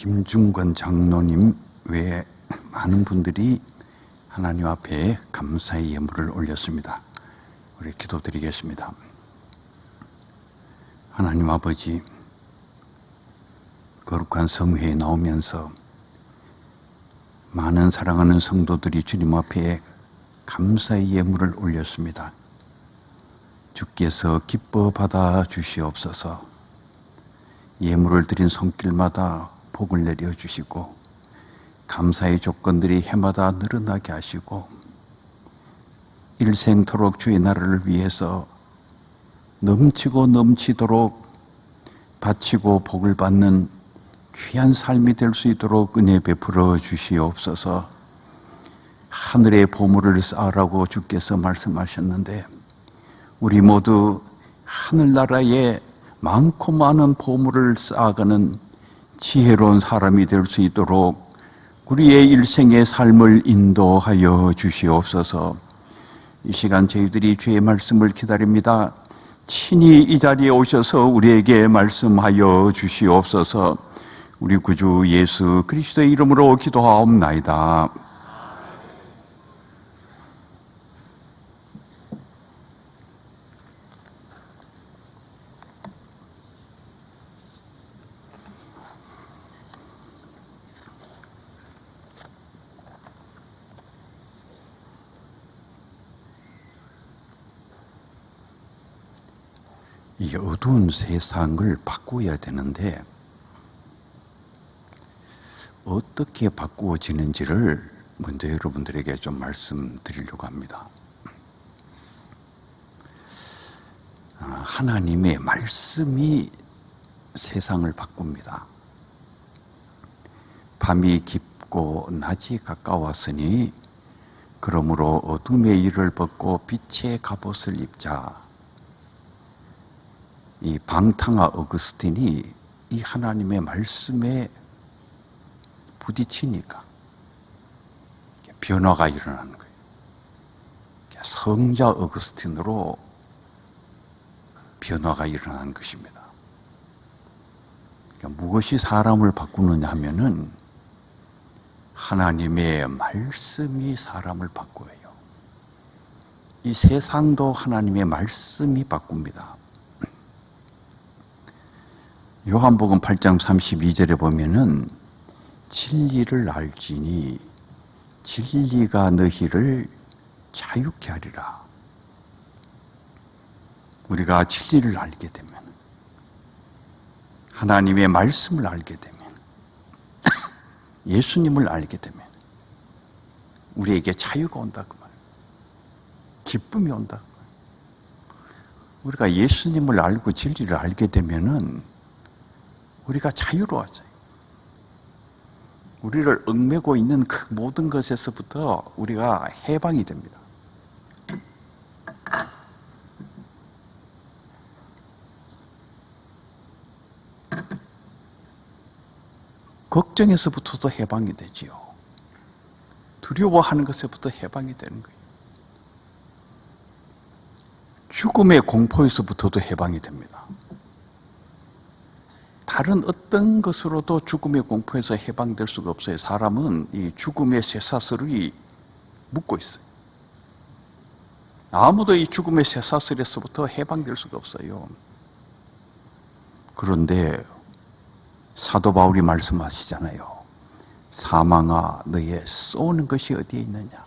김중건 장로님 외에 많은 분들이 하나님 앞에 감사의 예물을 올렸습니다. 우리 기도드리겠습니다. 하나님 아버지, 거룩한 성회에 나오면서 많은 사랑하는 성도들이 주님 앞에 감사의 예물을 올렸습니다. 주께서 기뻐 받아 주시옵소서. 예물을 드린 손길마다 복을 내려주시고 감사의 조건들이 해마다 늘어나게 하시고 일생토록 주의 나라를 위해서 넘치고 넘치도록 바치고 복을 받는 귀한 삶이 될 수 있도록 은혜 베풀어 주시옵소서. 하늘의 보물을 쌓으라고 주께서 말씀하셨는데 우리 모두 하늘나라에 많고 많은 보물을 쌓아가는 지혜로운 사람이 될 수 있도록 우리의 일생의 삶을 인도하여 주시옵소서. 이 시간 저희들이 주의 말씀을 기다립니다. 친히 이 자리에 오셔서 우리에게 말씀하여 주시옵소서. 우리 구주 예수 그리스도의 이름으로 기도하옵나이다. 이 어두운 세상을 바꾸어야 되는데 어떻게 바꾸어지는지를 먼저 여러분들에게 좀 말씀드리려고 합니다. 하나님의 말씀이 세상을 바꿉니다. 밤이 깊고 낮이 가까웠으니 그러므로 어둠의 일을 벗고 빛의 갑옷을 입자. 이 방탕아 어거스틴이 이 하나님의 말씀에 부딪히니까 변화가 일어나는 거예요. 성자 어거스틴으로 변화가 일어난 것입니다. 무엇이 사람을 바꾸느냐 하면은 하나님의 말씀이 사람을 바꿔요. 이 세상도 하나님의 말씀이 바꿉니다. 요한복음 8장 32절에 보면은 진리를 알지니 진리가 너희를 자유케 하리라. 우리가 진리를 알게 되면, 하나님의 말씀을 알게 되면, 예수님을 알게 되면 우리에게 자유가 온다 그 말이에요. 기쁨이 온다 그 말이에요. 우리가 예수님을 알고 진리를 알게 되면은 우리가 자유로워져요. 우리를 얽매고 있는 그 모든 것에서부터 우리가 해방이 됩니다. 걱정에서부터도 해방이 되지요. 두려워하는 것에부터 해방이 되는 거예요. 죽음의 공포에서부터도 해방이 됩니다. 다른 어떤 것으로도 죽음의 공포에서 해방될 수가 없어요. 사람은 이 죽음의 쇠사슬이 묶고 있어요. 아무도 이 죽음의 쇠사슬에서부터 해방될 수가 없어요. 그런데 사도 바울이 말씀하시잖아요. 사망아, 너의 쏘는 것이 어디에 있느냐?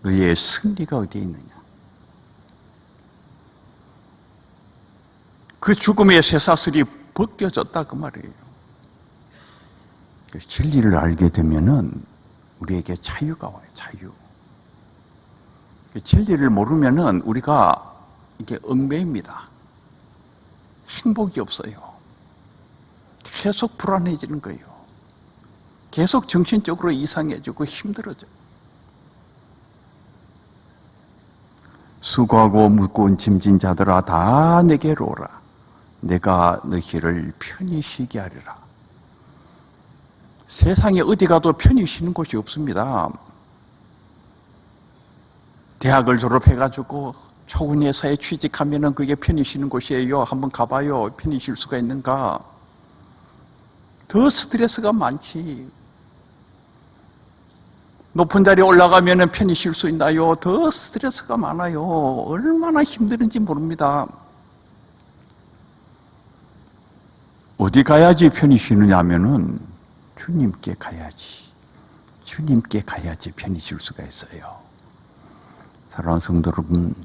너의 승리가 어디에 있느냐? 그 죽음의 쇠사슬이 벗겨졌다 그 말이에요. 진리를 알게 되면은 우리에게 자유가 와요. 자유. 진리를 모르면은 우리가 이게 얽매입니다. 행복이 없어요. 계속 불안해지는 거예요. 계속 정신적으로 이상해지고 힘들어져요. 수고하고 무거운 짐진 자들아 다 내게로 오라. 내가 너희를 편히 쉬게 하리라. 세상에 어디 가도 편히 쉬는 곳이 없습니다. 대학을 졸업해가지고 좋은 회사에 취직하면은 그게 편히 쉬는 곳이에요. 한번 가봐요. 편히 쉴 수가 있는가? 더 스트레스가 많지. 높은 자리에 올라가면 편히 쉴 수 있나요? 더 스트레스가 많아요. 얼마나 힘든지 모릅니다. 어디 가야지 편히 쉬느냐 하면은 주님께 가야지. 주님께 가야지 편히 쉴 수가 있어요. 사랑하는 성도 여러분,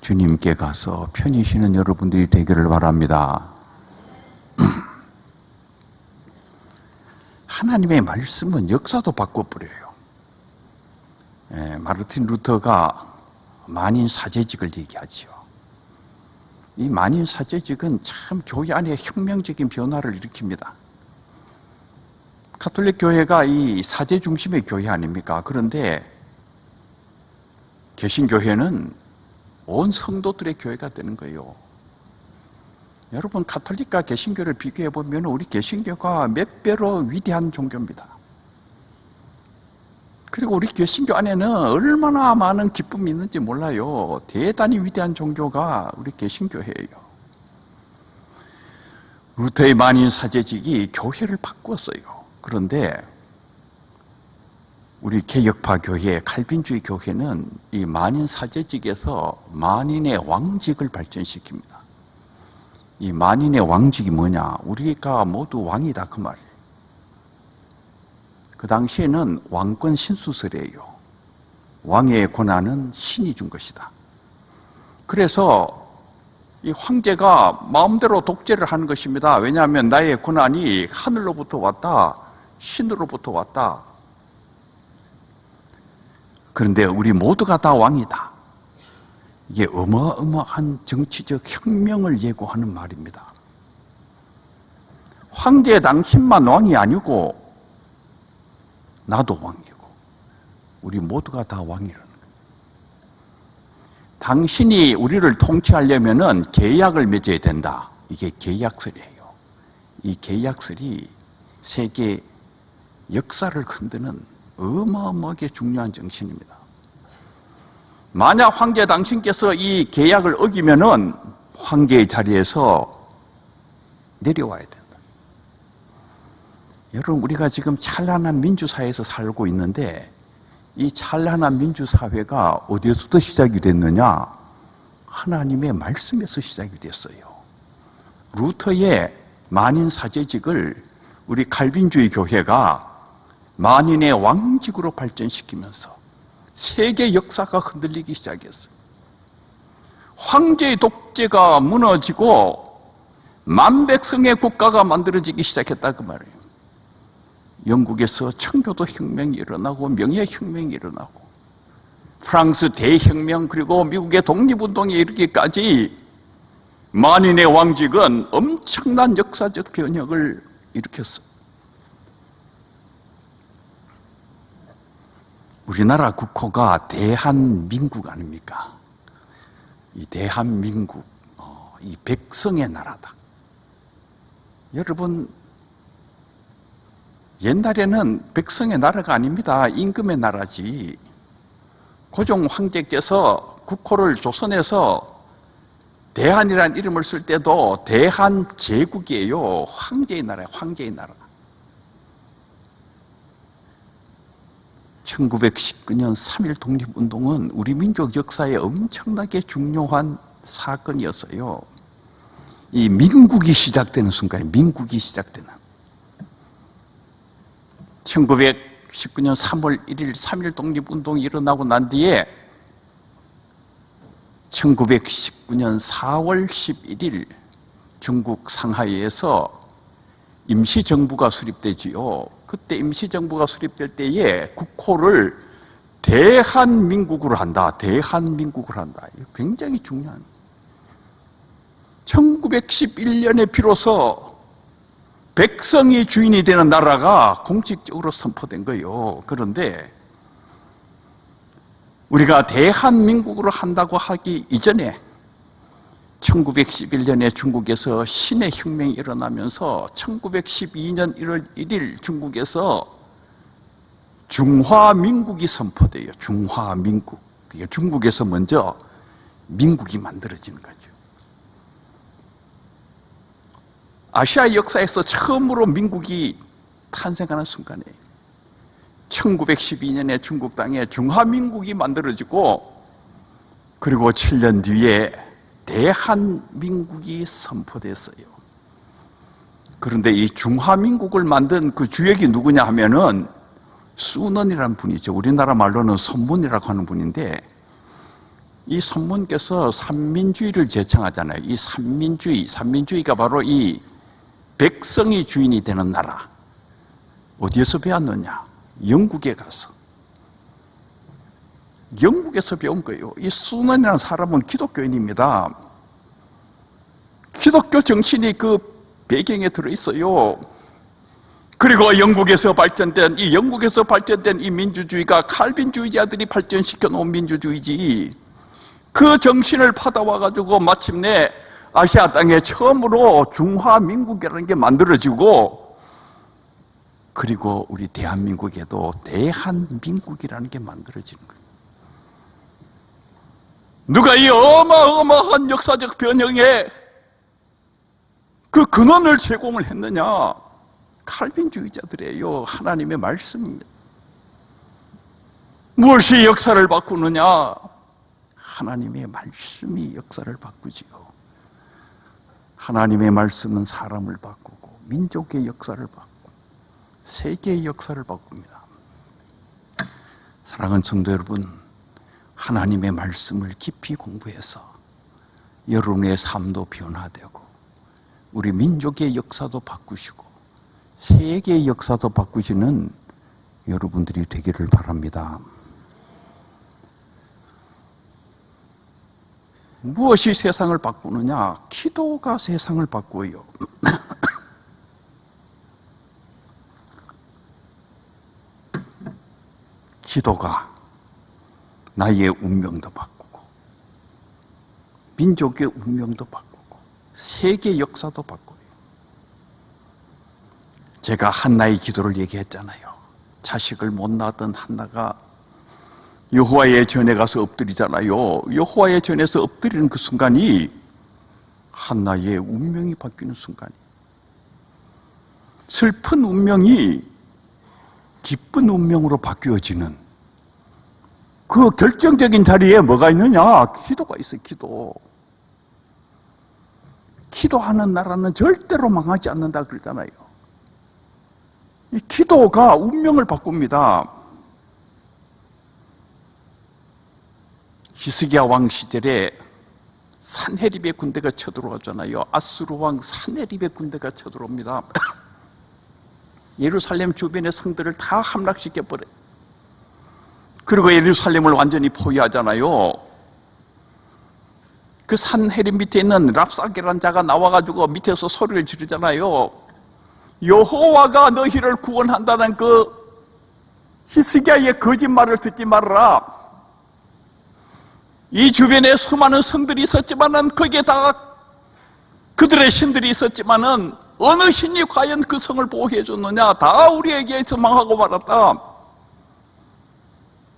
주님께 가서 편히 쉬는 여러분들이 되기를 바랍니다. 하나님의 말씀은 역사도 바꿔버려요. 마르틴 루터가 만인사제직을 얘기하죠. 이 만인사제직은 참 교회 안에 혁명적인 변화를 일으킵니다. 가톨릭 교회가 이 사제 중심의 교회 아닙니까? 그런데 개신교회는 온 성도들의 교회가 되는 거예요. 여러분, 가톨릭과 개신교를 비교해 보면 우리 개신교가 몇 배로 위대한 종교입니다. 그리고 우리 개신교 안에는 얼마나 많은 기쁨이 있는지 몰라요. 대단히 위대한 종교가 우리 개신교회예요. 루터의 만인사제직이 교회를 바꾸었어요. 그런데 우리 개혁파 교회, 칼빈주의 교회는 이 만인사제직에서 만인의 왕직을 발전시킵니다. 이 만인의 왕직이 뭐냐? 우리가 모두 왕이다 그 말이에요. 그 당시에는 왕권 신수설이에요. 왕의 권한은 신이 준 것이다. 그래서 이 황제가 마음대로 독재를 하는 것입니다. 왜냐하면 나의 권한이 하늘로부터 왔다, 신으로부터 왔다. 그런데 우리 모두가 다 왕이다. 이게 어마어마한 정치적 혁명을 예고하는 말입니다. 황제 당신만 왕이 아니고 나도 왕이고 우리 모두가 다 왕이라는 거예요. 당신이 우리를 통치하려면은 계약을 맺어야 된다. 이게 계약설이에요. 이 계약설이 세계 역사를 흔드는 어마어마하게 중요한 정신입니다. 만약 황제 당신께서 이 계약을 어기면은 황제의 자리에서 내려와야 된다. 여러분, 우리가 지금 찬란한 민주사회에서 살고 있는데 이 찬란한 민주사회가 어디에서부터 시작이 됐느냐? 하나님의 말씀에서 시작이 됐어요. 루터의 만인사제직을 우리 칼빈주의 교회가 만인의 왕직으로 발전시키면서 세계 역사가 흔들리기 시작했어요. 황제의 독재가 무너지고 만백성의 국가가 만들어지기 시작했다 그 말이에요. 영국에서 청교도 혁명이 일어나고 명예혁명이 일어나고 프랑스 대혁명 그리고 미국의 독립운동에 이르기까지 만인의 왕직은 엄청난 역사적 변혁을 일으켰어요. 우리나라 국호가 대한민국 아닙니까? 이 대한민국, 이 백성의 나라다. 여러분, 옛날에는 백성의 나라가 아닙니다. 임금의 나라지. 고종 황제께서 국호를 조선에서 대한이라는 이름을 쓸 때도 대한제국이에요. 황제의 나라예요. 황제의 나라. 1919년 3.1 독립운동은 우리 민족 역사에 엄청나게 중요한 사건이었어요. 이 민국이 시작되는 순간에 민국이 시작되는 1919년 3월 1일 3.1 독립운동이 일어나고 난 뒤에 1919년 4월 11일 중국 상하이에서 임시정부가 수립되지요. 그때 임시정부가 수립될 때에 국호를 대한민국으로 한다. 대한민국으로 한다. 이거 굉장히 중요한. 1911년에 비로소 백성이 주인이 되는 나라가 공식적으로 선포된 거예요. 그런데 우리가 대한민국으로 한다고 하기 이전에 1911년에 중국에서 신의 혁명이 일어나면서 1912년 1월 1일 중국에서 중화민국이 선포돼요. 중화민국. 그게 중국에서 먼저 민국이 만들어지는 거죠. 아시아 역사에서 처음으로 민국이 탄생하는 순간에 1912년에 중국 땅에 중화민국이 만들어지고, 그리고 7년 뒤에 대한민국이 선포됐어요. 그런데 이 중화민국을 만든 그 주역이 누구냐 하면은 수넌이라는 분이죠. 우리나라 말로는 손문이라고 하는 분인데, 이 손문께서 삼민주의를 제창하잖아요. 이 삼민주의가 바로 이 백성이 주인이 되는 나라. 어디에서 배웠느냐? 영국에 가서. 영국에서 배운 거예요. 이 수넌이라는 사람은 기독교인입니다. 기독교 정신이 그 배경에 들어있어요. 그리고 영국에서 발전된 이 민주주의가 칼빈주의자들이 발전시켜 놓은 민주주의지, 그 정신을 받아와가지고 마침내 아시아 땅에 처음으로 중화민국이라는 게 만들어지고, 그리고 우리 대한민국에도 대한민국이라는 게 만들어지는 거예요. 누가 이 어마어마한 역사적 변형에 그 근원을 제공을 했느냐? 칼빈주의자들이에요. 하나님의 말씀입니다. 무엇이 역사를 바꾸느냐? 하나님의 말씀이 역사를 바꾸지요. 하나님의 말씀은 사람을 바꾸고 민족의 역사를 바꾸고 세계의 역사를 바꿉니다. 사랑하는 성도 여러분, 하나님의 말씀을 깊이 공부해서 여러분의 삶도 변화되고 우리 민족의 역사도 바꾸시고 세계의 역사도 바꾸시는 여러분들이 되기를 바랍니다. 무엇이 세상을 바꾸느냐? 기도가 세상을 바꾸어요. 기도가 나의 운명도 바꾸고 민족의 운명도 바꾸고 세계 역사도 바꾸어요. 제가 한나의 기도를 얘기했잖아요. 자식을 못 낳았던 한나가 여호와의 전에 가서 엎드리잖아요. 여호와의 전에서 엎드리는 그 순간이 한나의 운명이 바뀌는 순간이에요. 슬픈 운명이 기쁜 운명으로 바뀌어지는 그 결정적인 자리에 뭐가 있느냐? 기도가 있어요. 기도하는 나라는 절대로 망하지 않는다 그러잖아요. 이 기도가 운명을 바꿉니다. 히스기야 왕 시절에 산헤립의 군대가 쳐들어오잖아요. 아수르 왕 산헤립의 군대가 쳐들어옵니다. 예루살렘 주변의 성들을 다 함락시켜버려요. 그리고 예루살렘을 완전히 포위하잖아요. 그 산헤립 밑에 있는 랍사게라는 자가 나와가지고 밑에서 소리를 지르잖아요. 여호와가 너희를 구원한다는 그 히스기야의 거짓말을 듣지 말아라. 이 주변에 수많은 성들이 있었지만은 거기에 다 그들의 신들이 있었지만은 어느 신이 과연 그 성을 보호해 줬느냐? 다 우리에게 망하고 말았다.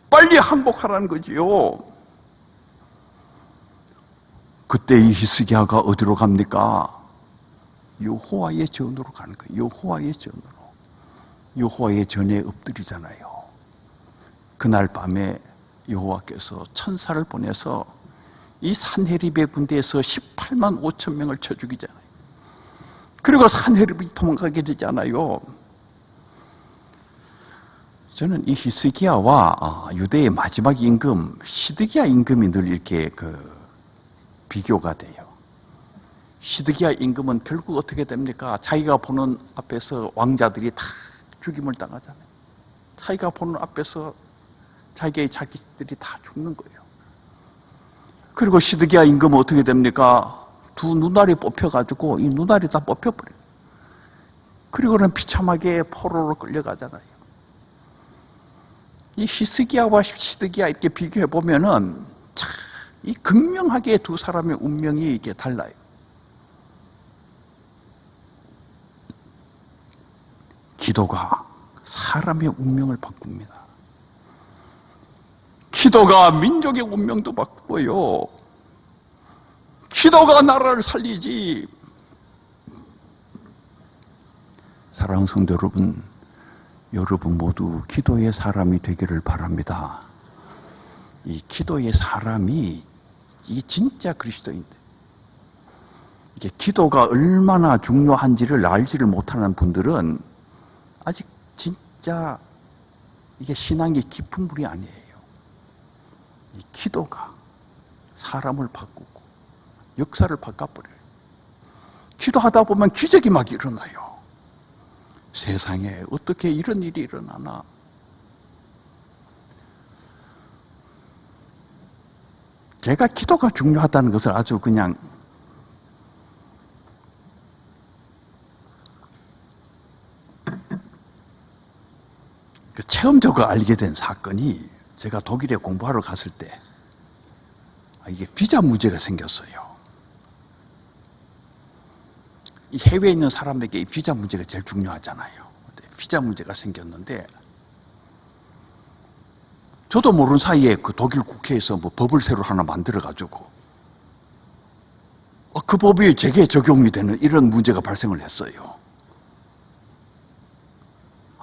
빨리 항복하라는 거지요. 그때 이 히스기야가 어디로 갑니까? 여호와의 전으로 가는 거예요. 여호와의 전으로. 여호와의 전에 엎드리잖아요. 그날 밤에 여호와께서 천사를 보내서 이 산헤립의 군대에서 18만 5천 명을 쳐 죽이잖아요. 그리고 산헤립이 도망가게 되잖아요. 저는 이 히스기야와 유대의 마지막 임금 시드기야 임금이 늘 이렇게 비교가 돼요. 시드기야 임금은 결국 어떻게 됩니까? 자기가 보는 앞에서 왕자들이 다 죽임을 당하잖아요. 자기가 보는 앞에서 자기의 자기들이 다 죽는 거예요. 그리고 시드기야 임금은 어떻게 됩니까? 두 눈알이 뽑혀가지고 이 눈알이 다 뽑혀버려요. 그리고는 비참하게 포로로 끌려가잖아요. 이 히스기야와 시드기야 이렇게 비교해 보면은 참 이 극명하게 두 사람의 운명이 이게 달라요. 기도가 사람의 운명을 바꿉니다. 기도가 민족의 운명도 바꾸고요. 기도가 나라를 살리지. 사랑하는 성도 여러분, 여러분 모두 기도의 사람이 되기를 바랍니다. 이 기도의 사람이 이 진짜 그리스도인들. 이게 기도가 얼마나 중요한지를 알지를 못하는 분들은 아직 진짜 이게 신앙이 깊은 분이 아니에요. 이 기도가 사람을 바꾸고 역사를 바꿔버려요. 기도하다 보면 기적이 막 일어나요. 세상에 어떻게 이런 일이 일어나나. 제가 기도가 중요하다는 것을 아주 그냥 체험적으로 알게 된 사건이, 제가 독일에 공부하러 갔을 때 이게 비자 문제가 생겼어요. 이 해외에 있는 사람에게 이 비자 문제가 제일 중요하잖아요. 비자 문제가 생겼는데 저도 모르는 사이에 그 독일 국회에서 뭐 법을 새로 하나 만들어가지고 그 법이 제게 적용이 되는 이런 문제가 발생을 했어요.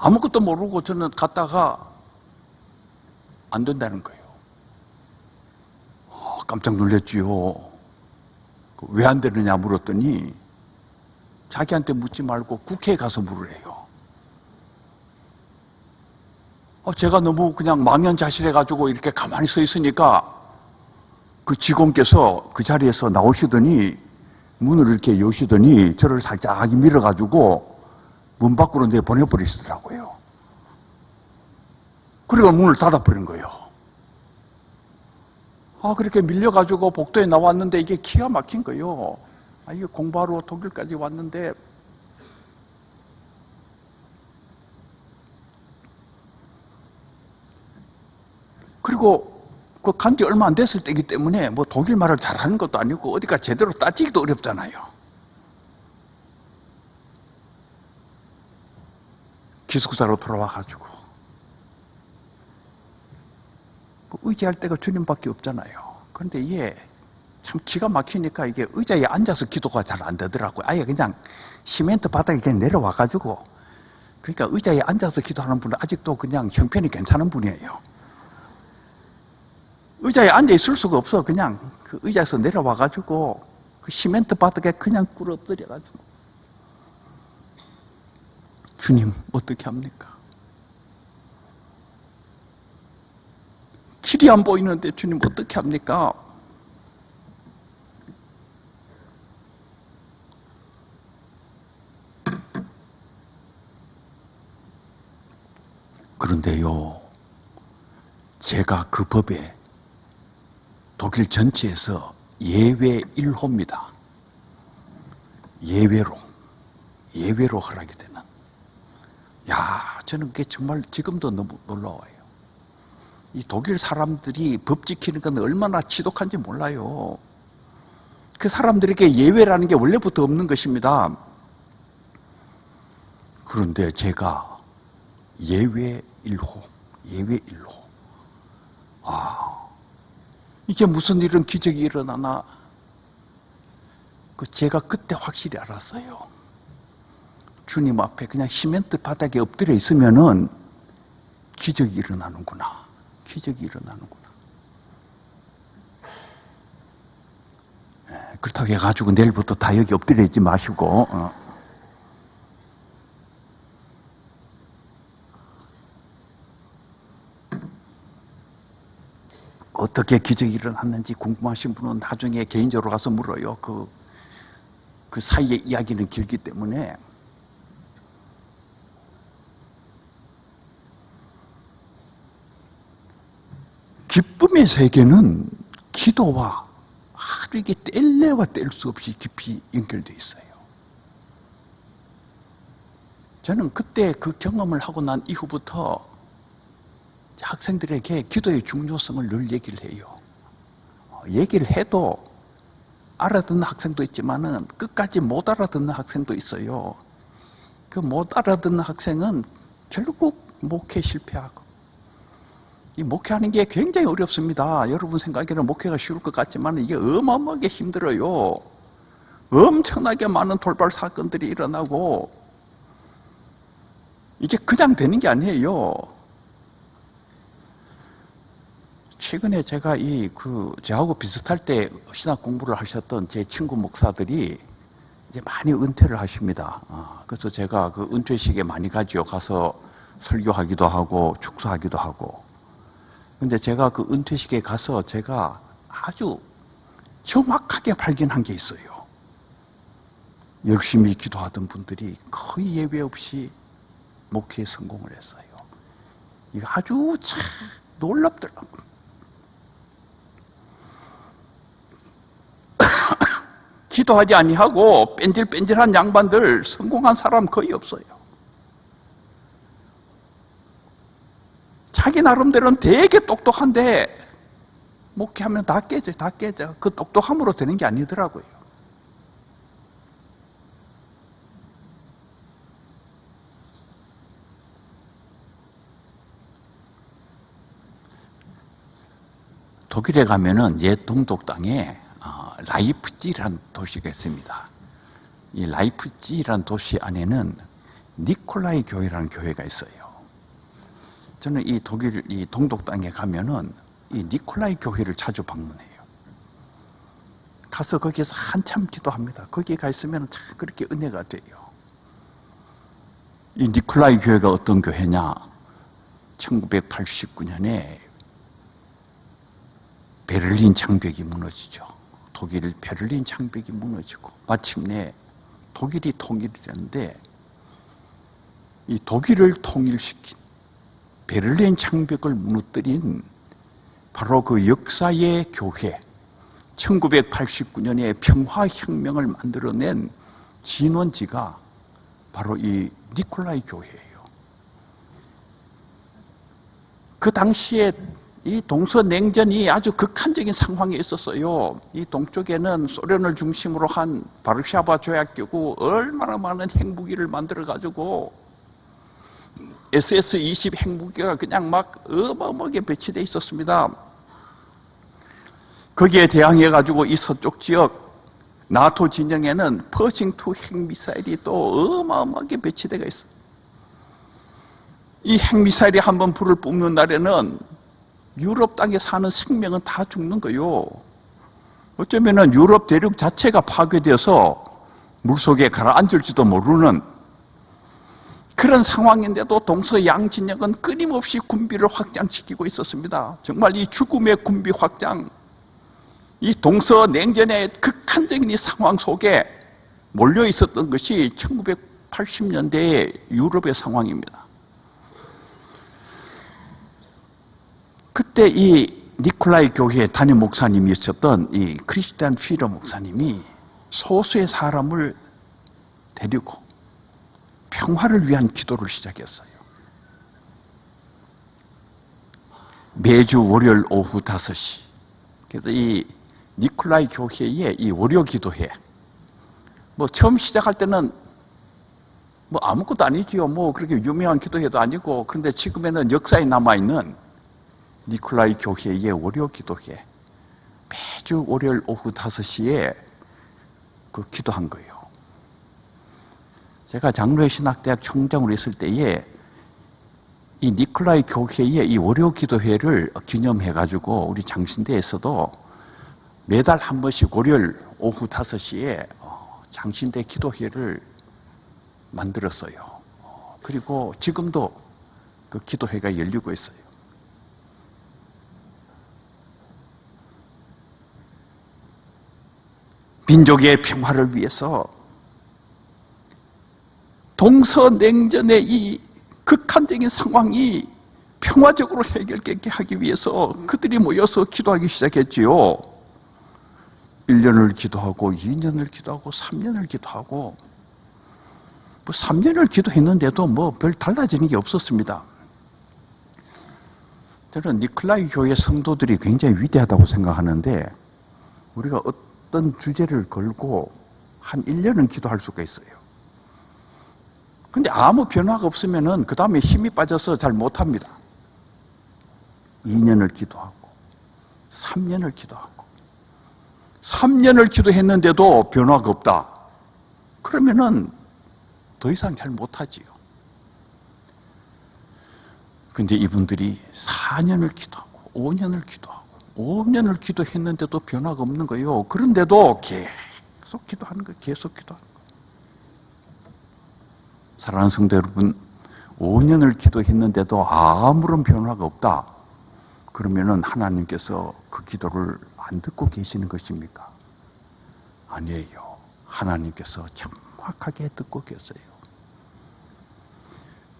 아무것도 모르고 저는 갔다가 안 된다는 거예요. 깜짝 놀랐지요. 왜 안 되느냐 물었더니 자기한테 묻지 말고 국회에 가서 물으래요. 제가 너무 그냥 망연자실해가지고 이렇게 가만히 서 있으니까 그 직원께서 그 자리에서 나오시더니 문을 이렇게 여시더니 저를 살짝 밀어가지고 문 밖으로 내보내버리시더라고요. 그리고 문을 닫아버린 거예요. 그렇게 밀려가지고 복도에 나왔는데 이게 기가 막힌 거예요. 이게 공부하러 독일까지 왔는데 그리고 그 간지 얼마 안 됐을 때이기 때문에 뭐 독일 말을 잘하는 것도 아니고 어디가 제대로 따지기도 어렵잖아요. 기숙사로 돌아와가지고 의지할 데가 주님밖에 없잖아요. 그런데 이게 참 기가 막히니까 이게 의자에 앉아서 기도가 잘 안 되더라고요. 아예 그냥 시멘트 바닥에 그냥 내려와가지고, 그러니까 의자에 앉아서 기도하는 분은 아직도 그냥 형편이 괜찮은 분이에요. 의자에 앉아 있을 수가 없어. 그냥 그 의자에서 내려와가지고 그 시멘트 바닥에 그냥 꿇어뜨려가지고, 주님 어떻게 합니까? 길이 안 보이는데 주님 어떻게 합니까? 그런데요, 제가 그 법에 독일 전체에서 예외 1호입니다. 예외로 허락이 되는. 저는 그게 정말 지금도 너무 놀라워요. 이 독일 사람들이 법 지키는 건 얼마나 지독한지 몰라요. 그 사람들에게 예외라는 게 원래부터 없는 것입니다. 그런데 제가 예외 1호. 이게 무슨 이런 기적이 일어나나. 제가 그때 확실히 알았어요. 주님 앞에 그냥 시멘트 바닥에 엎드려 있으면은 기적이 일어나는구나. 그렇다고 해가지고 내일부터 다 여기 엎드려 있지 마시고, 어떻게 기적이 일어났는지 궁금하신 분은 나중에 개인적으로 가서 물어요. 그 사이의 이야기는 길기 때문에. 기쁨의 세계는 기도와 아주 이게 뗄래와 뗄 수 없이 깊이 연결되어 있어요. 저는 그때 그 경험을 하고 난 이후부터 학생들에게 기도의 중요성을 늘 얘기를 해요. 얘기를 해도 알아듣는 학생도 있지만은 끝까지 못 알아듣는 학생도 있어요. 그 못 알아듣는 학생은 결국 목회 실패하고, 이 목회하는 게 굉장히 어렵습니다. 여러분 생각에는 목회가 쉬울 것 같지만 이게 어마어마하게 힘들어요. 엄청나게 많은 돌발 사건들이 일어나고, 이게 그냥 되는 게 아니에요. 최근에 제가 저하고 비슷할 때 신학 공부를 하셨던 제 친구 목사들이 이제 많이 은퇴를 하십니다. 그래서 제가 그 은퇴식에 많이 가죠. 가서 설교하기도 하고 축사하기도 하고. 근데 제가 그 은퇴식에 가서 제가 아주 정확하게 발견한 게 있어요. 열심히 기도하던 분들이 거의 예외 없이 목회에 성공을 했어요. 이거 아주 참 놀랍더라고요. 기도하지 아니하고 뺀질뺀질한 양반들 성공한 사람 거의 없어요. 자기 나름대로는 되게 똑똑한데 목회하면 다 깨져, 다 깨져. 그 똑똑함으로 되는 게 아니더라고요. 독일에 가면은 옛 동독 땅에 라이프치히라는 도시가 있습니다. 이 라이프치히라는 도시 안에는 니콜라이 교회라는 교회가 있어요. 저는 이 독일 이 동독 땅에 가면은 이 니콜라이 교회를 자주 방문해요. 가서 거기에서 한참 기도합니다. 거기에 가 있으면 참 그렇게 은혜가 돼요. 이 니콜라이 교회가 어떤 교회냐? 1989년에 베를린 장벽이 무너지죠. 독일 베를린 장벽이 무너지고 마침내 독일이 통일이 되는데 이 독일을 통일시킨 베를린 장벽을 무너뜨린 바로 그 역사의 교회, 1989년에 평화혁명을 만들어낸 진원지가 바로 이 니콜라이 교회예요. 그 당시에 이 동서냉전이 아주 극한적인 상황에 있었어요. 이 동쪽에는 소련을 중심으로 한 바르샤바 조약기구 얼마나 많은 핵무기를 만들어가지고 SS-20 핵무기가 그냥 막 어마어마하게 배치되어 있었습니다. 거기에 대항해가지고 이 서쪽 지역 나토 진영에는 퍼싱2 핵미사일이 또 어마어마하게 배치되어 있어요. 이 핵미사일이 한번 불을 뿜는 날에는 유럽 땅에 사는 생명은 다 죽는 거요. 어쩌면은 유럽 대륙 자체가 파괴되어서 물속에 가라앉을지도 모르는 그런 상황인데도 동서양 진영은 끊임없이 군비를 확장시키고 있었습니다. 정말 이 죽음의 군비 확장, 이 동서냉전의 극한적인 이 상황 속에 몰려 있었던 것이 1980년대의 유럽의 상황입니다. 그때 이 니콜라이 교회 담임 목사님이셨던 이 크리스티안 피러 목사님이 소수의 사람을 데리고 평화를 위한 기도를 시작했어요. 매주 월요일 오후 5시. 그래서 이 니콜라이 교회의 이 월요 기도회. 처음 시작할 때는 아무것도 아니지요. 그렇게 유명한 기도회도 아니고, 그런데 지금에는 역사에 남아있는 니콜라이 교회의 월요 기도회. 매주 월요일 오후 5시에 그 기도한 거예요. 제가 장로회 신학대학 총장으로 있을 때에 이 니콜라이 교회의 이 월요 기도회를 기념해가지고 우리 장신대에서도 매달 한 번씩 월요일 오후 5시에 장신대 기도회를 만들었어요. 그리고 지금도 그 기도회가 열리고 있어요. 민족의 평화를 위해서 동서냉전의 이 극한적인 상황이 평화적으로 해결되게 하기 위해서 그들이 모여서 기도하기 시작했지요. 1년을 기도하고 2년을 기도하고 3년을 기도하고 3년을 기도했는데도 별 달라지는 게 없었습니다. 저는 니콜라이 교회 성도들이 굉장히 위대하다고 생각하는데 우리가 어떤 주제를 걸고 한 1년은 기도할 수가 있어요. 근데 아무 변화가 없으면은 그 다음에 힘이 빠져서 잘 못합니다. 2년을 기도하고 3년을 기도하고 3년을 기도했는데도 변화가 없다. 그러면은 더 이상 잘 못하지요. 근데 이분들이 4년을 기도하고 5년을 기도하고 5년을 기도했는데도 변화가 없는 거예요. 그런데도 계속 기도하는 거예요. 계속 기도하는 거예요. 사랑하는 성도 여러분, 5년을 기도했는데도 아무런 변화가 없다. 그러면은 하나님께서 그 기도를 안 듣고 계시는 것입니까? 아니에요. 하나님께서 정확하게 듣고 계세요.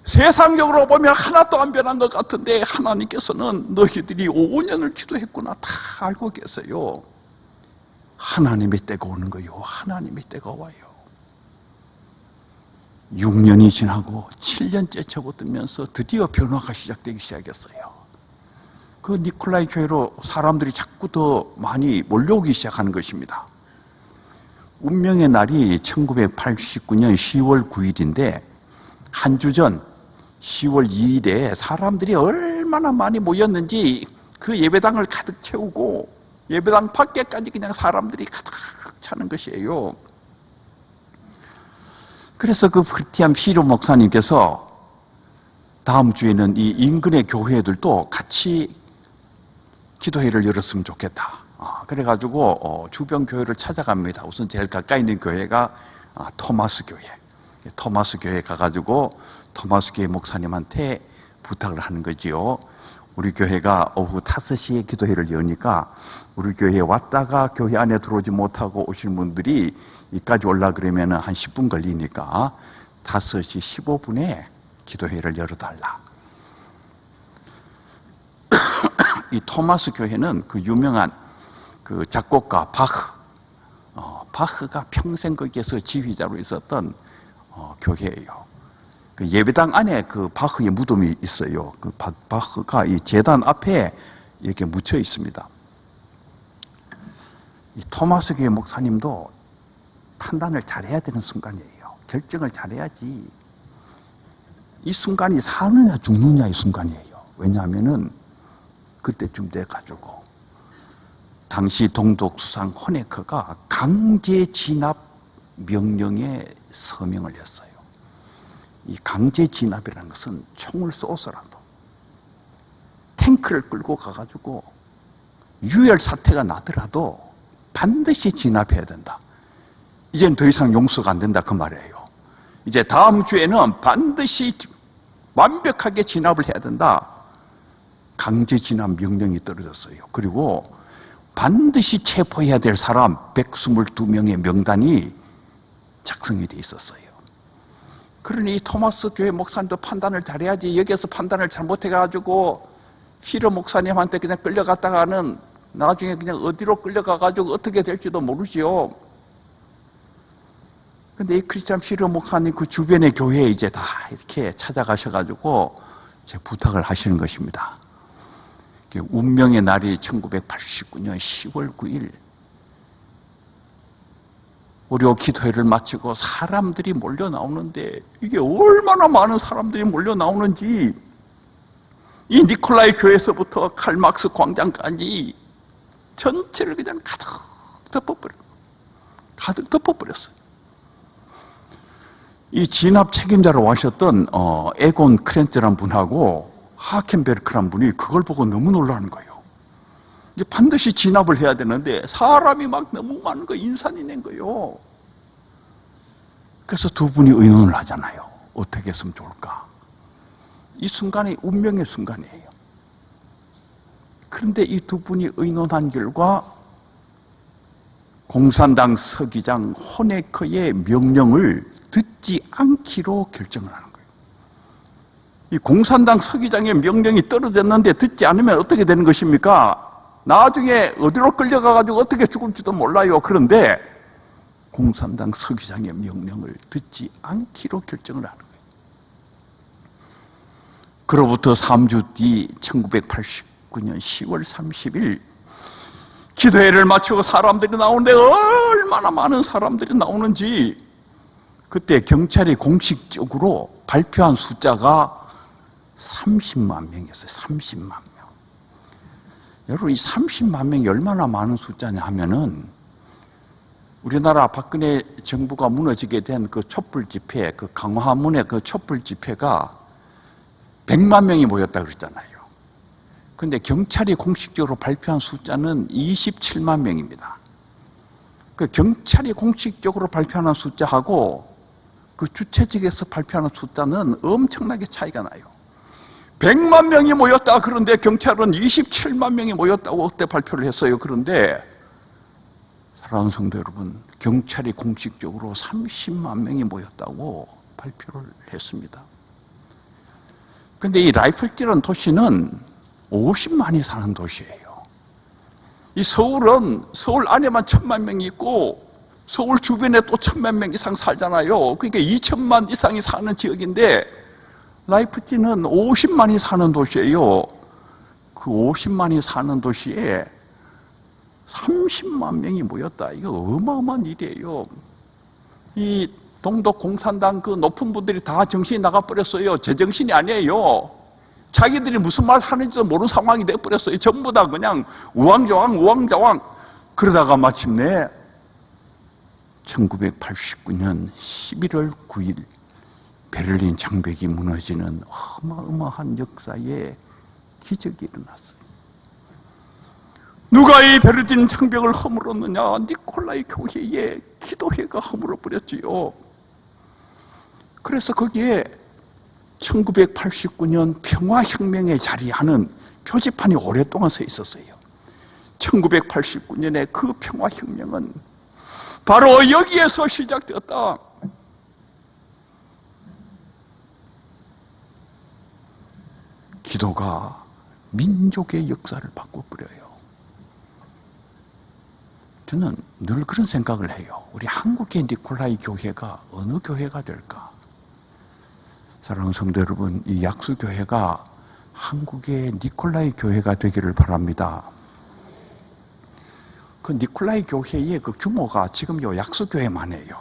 세상적으로 보면 하나도 안 변한 것 같은데 하나님께서는 너희들이 5년을 기도했구나 다 알고 계세요. 하나님의 때가 오는 거예요. 하나님의 때가 와요. 6년이 지나고 7년째 접어들면서 드디어 변화가 시작되기 시작했어요. 그 니콜라이 교회로 사람들이 자꾸 더 많이 몰려오기 시작하는 것입니다. 운명의 날이 1989년 10월 9일인데 한 주 전 10월 2일에 사람들이 얼마나 많이 모였는지 그 예배당을 가득 채우고 예배당 밖에까지 그냥 사람들이 가득 차는 것이에요. 그래서 그 크리스티안 피로 목사님께서 다음 주에는 이 인근의 교회들도 같이 기도회를 열었으면 좋겠다. 그래가지고 주변 교회를 찾아갑니다. 우선 제일 가까이 있는 교회가 토마스 교회. 토마스 교회 가가지고 토마스 교회 목사님한테 부탁을 하는 거지요. 우리 교회가 오후 5시에 기도회를 여니까 우리 교회에 왔다가 교회 안에 들어오지 못하고 오실 분들이 여기까지 올라 그러면 한 10분 걸리니까 5시 15분에 기도회를 열어달라. 이 토마스 교회는 그 유명한 그 작곡가 바흐가 평생 거기에서 지휘자로 있었던 교회예요. 그 예배당 안에 그 바흐의 무덤이 있어요. 그 바흐가 이 제단 앞에 이렇게 묻혀 있습니다. 이 토마스 교회 목사님도 판단을 잘해야 되는 순간이에요. 결정을 잘해야지. 이 순간이 사느냐 죽느냐의 순간이에요. 왜냐하면은 그때쯤 돼가지고 당시 동독 수상 호네커가 강제 진압 명령에 서명을 했어요. 이 강제 진압이라는 것은 총을 쏘서라도 탱크를 끌고 가가지고 유혈 사태가 나더라도 반드시 진압해야 된다. 이제는 더 이상 용서가 안 된다 그 말이에요. 이제 다음 주에는 반드시 완벽하게 진압을 해야 된다. 강제 진압 명령이 떨어졌어요. 그리고 반드시 체포해야 될 사람 122명의 명단이 작성이 돼 있었어요. 그러니 이 토마스 교회 목사님도 판단을 잘해야지. 여기에서 판단을 잘못해가지고 피러 목사님한테 그냥 끌려갔다가는 나중에 그냥 어디로 끌려가가지고 어떻게 될지도 모르지요. 근데 이 크리스찬 피러 목사님 그 주변의 교회에 이제 다 이렇게 찾아가셔가지고 제 부탁을 하시는 것입니다. 운명의 날이 1989년 10월 9일 우리 기도회를 마치고 사람들이 몰려 나오는데 이게 얼마나 많은 사람들이 몰려 나오는지 이 니콜라이 교회에서부터 칼막스 광장까지 전체를 그냥 가득 덮어버렸어요. 이 진압 책임자로 하셨던 에곤 크렌츠라는 분하고 하켄베르크라는 분이 그걸 보고 너무 놀라는 거예요. 이제 반드시 진압을 해야 되는데 사람이 막 너무 많은 거 인산이 낸 거예요. 그래서 두 분이 의논을 하잖아요. 어떻게 했으면 좋을까? 이 순간이 운명의 순간이에요. 그런데 이 두 분이 의논한 결과 공산당 서기장 호네커의 명령을 듣지 않기로 결정을 하는 거예요. 이 공산당 서기장의 명령이 떨어졌는데 듣지 않으면 어떻게 되는 것입니까? 나중에 어디로 끌려가가지고 어떻게 죽을지도 몰라요. 그런데 공산당 서기장의 명령을 듣지 않기로 결정을 하는 거예요. 그로부터 3주 뒤 1989년 10월 30일 기도회를 마치고 사람들이 나오는데 얼마나 많은 사람들이 나오는지 그때 경찰이 공식적으로 발표한 숫자가 30만 명이었어요. 30만 명. 여러분 이 30만 명이 얼마나 많은 숫자냐 하면은 우리나라 박근혜 정부가 무너지게 된 그 촛불 집회, 그 강화문의 그 촛불 집회가 100만 명이 모였다 그랬잖아요. 그런데 경찰이 공식적으로 발표한 숫자는 27만 명입니다. 그 경찰이 공식적으로 발표하는 숫자하고 그 주최 측에서 발표하는 숫자는 엄청나게 차이가 나요. 100만 명이 모였다 그런데 경찰은 27만 명이 모였다고 그때 발표를 했어요. 그런데 사랑하는 성도 여러분, 경찰이 공식적으로 30만 명이 모였다고 발표를 했습니다. 그런데 이 라이플티라는 도시는 50만이 사는 도시예요. 이 서울은 서울 안에만 1000만 명이 있고 서울 주변에 또 1000만 명 이상 살잖아요. 그러니까 2000만 이상이 사는 지역인데 라이프치는 50만이 사는 도시예요. 그 50만이 사는 도시에 30만 명이 모였다. 이거 어마어마한 일이에요. 이 동독 공산당 그 높은 분들이 다 정신이 나가버렸어요. 제정신이 아니에요. 자기들이 무슨 말 하는지도 모르는 상황이 돼버렸어요. 전부 다 그냥 우왕좌왕. 그러다가 마침내 1989년 11월 9일 베를린 장벽이 무너지는 어마어마한 역사의 기적이 일어났어요. 누가 이 베를린 장벽을 허물었느냐? 니콜라이 교회의 기도회가 허물어버렸지요. 그래서 거기에 1989년 평화혁명에 자리하는 표지판이 오랫동안 서 있었어요. 1989년에 그 평화혁명은 바로 여기에서 시작되었다. 기도가 민족의 역사를 바꿔버려요. 저는 늘 그런 생각을 해요. 우리 한국의 니콜라이 교회가 어느 교회가 될까? 사랑하는 성도 여러분, 이 약수교회가 한국의 니콜라이 교회가 되기를 바랍니다. 그 니콜라이 교회의 그 규모가 지금 요 약수교회만 해요.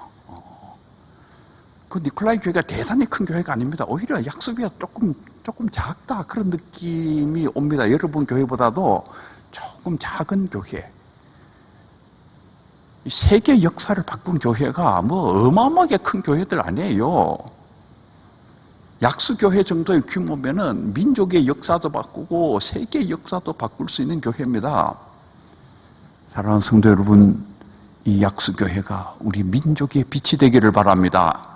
그 니콜라이 교회가 대단히 큰 교회가 아닙니다. 오히려 약수교회가 조금 작다 그런 느낌이 옵니다. 여러분 교회보다도 조금 작은 교회. 세계 역사를 바꾼 교회가 뭐 어마어마하게 큰 교회들 아니에요. 약수교회 정도의 규모면은 민족의 역사도 바꾸고 세계 역사도 바꿀 수 있는 교회입니다. 사랑하는 성도 여러분, 이 약수교회가 우리 민족의 빛이 되기를 바랍니다.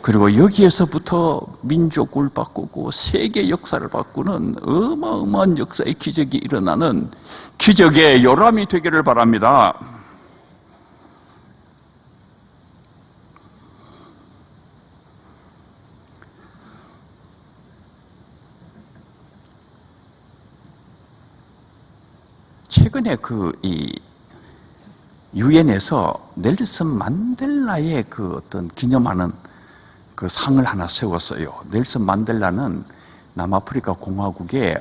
그리고 여기에서부터 민족을 바꾸고 세계 역사를 바꾸는 어마어마한 역사의 기적이 일어나는 기적의 요람이 되기를 바랍니다. 최근에 이 유엔에서 넬슨 만델라의 그 어떤 기념하는 그 상을 하나 세웠어요. 넬슨 만델라는 남아프리카 공화국의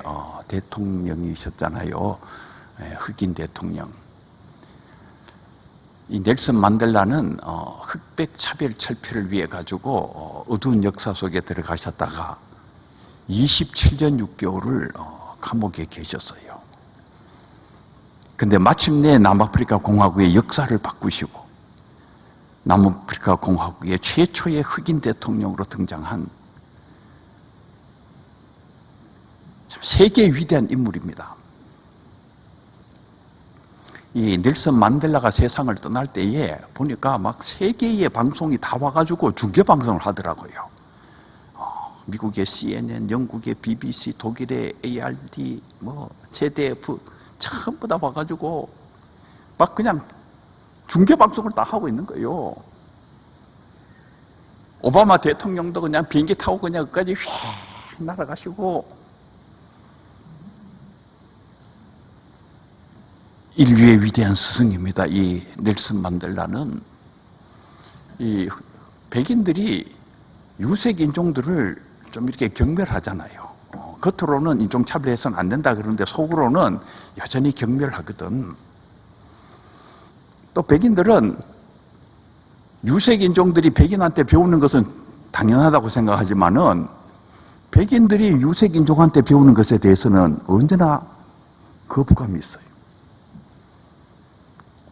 대통령이셨잖아요. 흑인 대통령. 이 넬슨 만델라는 흑백 차별 철폐를 위해 가지고 어두운 역사 속에 들어가셨다가 27년 6개월을 감옥에 계셨어요. 근데 마침내 남아프리카 공화국의 역사를 바꾸시고 남아프리카 공화국의 최초의 흑인 대통령으로 등장한 참 세계의 위대한 인물입니다. 이 넬슨 만델라가 세상을 떠날 때에 보니까 막 세계의 방송이 다 와가지고 중계방송을 하더라고요. 미국의 CNN, 영국의 BBC, 독일의 ARD, ZDF 전부 다 와가지고 막 그냥 중계방송을 다 하고 있는 거예요. 오바마 대통령도 그냥 비행기 타고 그냥 끝까지 휙 날아가시고 인류의 위대한 스승입니다. 이 넬슨 만델라는 이 백인들이 유색 인종들을 좀 이렇게 경멸하잖아요. 겉으로는 인종차별해서는 안 된다 그러는데 속으로는 여전히 경멸하거든. 또 백인들은 유색 인종들이 백인한테 배우는 것은 당연하다고 생각하지만은 백인들이 유색 인종한테 배우는 것에 대해서는 언제나 거부감이 있어요.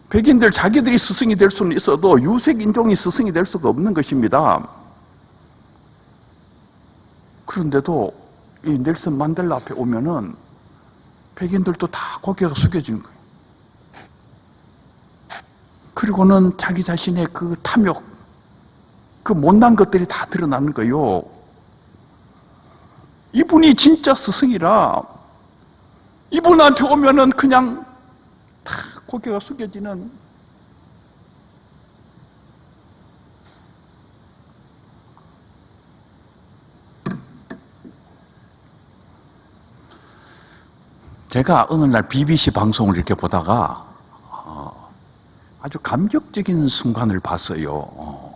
백인들 자기들이 스승이 될 수는 있어도 유색 인종이 스승이 될 수가 없는 것입니다. 그런데도 이 넬슨 만델라 앞에 오면은 백인들도 다 고개가 숙여지는 거예요. 그리고는 자기 자신의 그 탐욕, 그 못난 것들이 다 드러나는 거예요. 이분이 진짜 스승이라 이분한테 오면은 그냥 다 고개가 숙여지는. 제가 어느 날 BBC 방송을 이렇게 보다가 아주 감격적인 순간을 봤어요.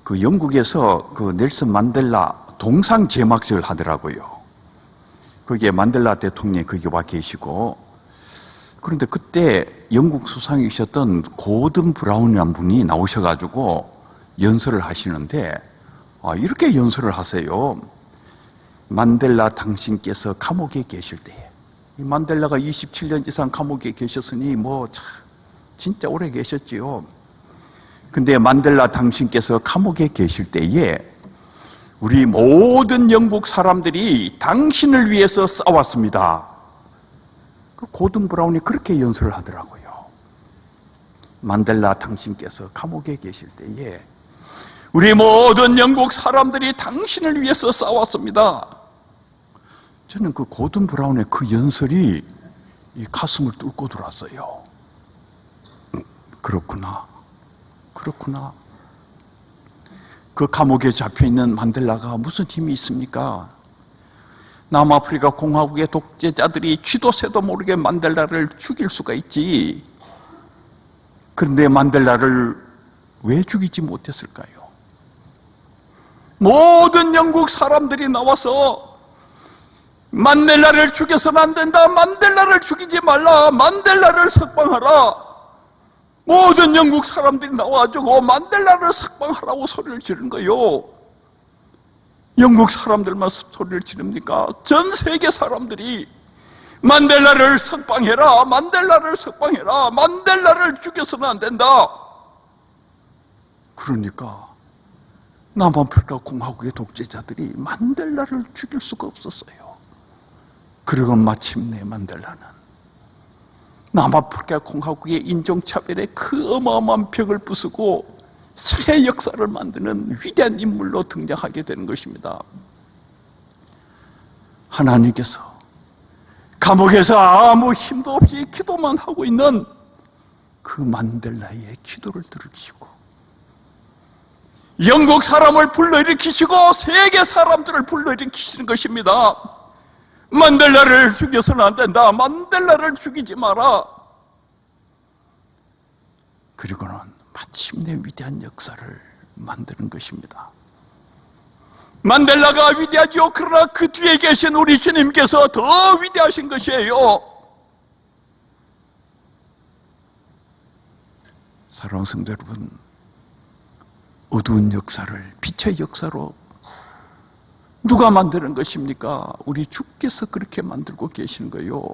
그 영국에서 그 넬슨 만델라 동상 제막식을 하더라고요. 거기에 만델라 대통령이 거기 와 계시고, 그런데 그때 영국 수상이셨던 고든 브라운이라는 분이 나오셔가지고 연설을 하시는데, 이렇게 연설을 하세요. 만델라 당신께서 감옥에 계실 때에, 이 만델라가 27년 이상 감옥에 계셨으니 진짜 오래 계셨지요. 근데 만델라 당신께서 감옥에 계실 때에 우리 모든 영국 사람들이 당신을 위해서 싸웠습니다. 그 고든 브라운이 그렇게 연설을 하더라고요. 만델라 당신께서 감옥에 계실 때에 우리 모든 영국 사람들이 당신을 위해서 싸웠습니다. 저는 그 고든 브라운의 그 연설이 이 가슴을 뚫고 들어왔어요. 그렇구나. 그 감옥에 잡혀있는 만델라가 무슨 힘이 있습니까? 남아프리카 공화국의 독재자들이 쥐도 새도 모르게 만델라를 죽일 수가 있지. 그런데 만델라를 왜 죽이지 못했을까요? 모든 영국 사람들이 나와서 만델라를 죽여서는 안 된다. 만델라를 죽이지 말라. 만델라를 석방하라. 모든 영국 사람들이 나와가지고 만델라를 석방하라고 소리를 지르는 거예요. 영국 사람들만 소리를 지릅니까? 전 세계 사람들이 만델라를 석방해라. 만델라를 석방해라. 만델라를 죽여서는 안 된다. 그러니까 남아프리카 공화국의 독재자들이 만델라를 죽일 수가 없었어요. 그리고 마침내 만델라는 남아프리카 공화국의 인종차별의 그 어마어마한 벽을 부수고 새 역사를 만드는 위대한 인물로 등장하게 되는 것입니다. 하나님께서 감옥에서 아무 힘도 없이 기도만 하고 있는 그 만델라의 기도를 들으시고 영국 사람을 불러일으키시고 세계 사람들을 불러일으키시는 것입니다. 만델라를 죽여서는 안 된다. 만델라를 죽이지 마라. 그리고는 마침내 위대한 역사를 만드는 것입니다. 만델라가 위대하죠. 그러나 그 뒤에 계신 우리 주님께서 더 위대하신 것이에요. 사랑하는 성도 여러분, 어두운 역사를 빛의 역사로 누가 만드는 것입니까? 우리 주께서 그렇게 만들고 계시는 거예요.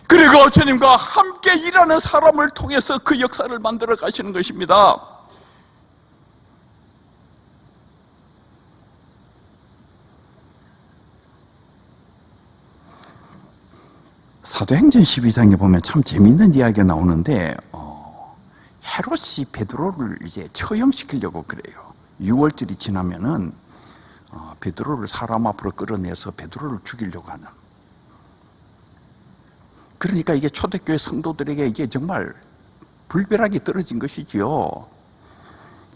그리고 주님과 함께 일하는 사람을 통해서 그 역사를 만들어 가시는 것입니다. 사도행전 12장에 보면 참 재미있는 이야기가 나오는데 헤롯이 베드로를 이제 처형시키려고 그래요. 6월절이 지나면은 베드로를 사람 앞으로 끌어내서 베드로를 죽이려고 하는. 그러니까 이게 초대교회 성도들에게 이게 정말 불벼락이 떨어진 것이지요.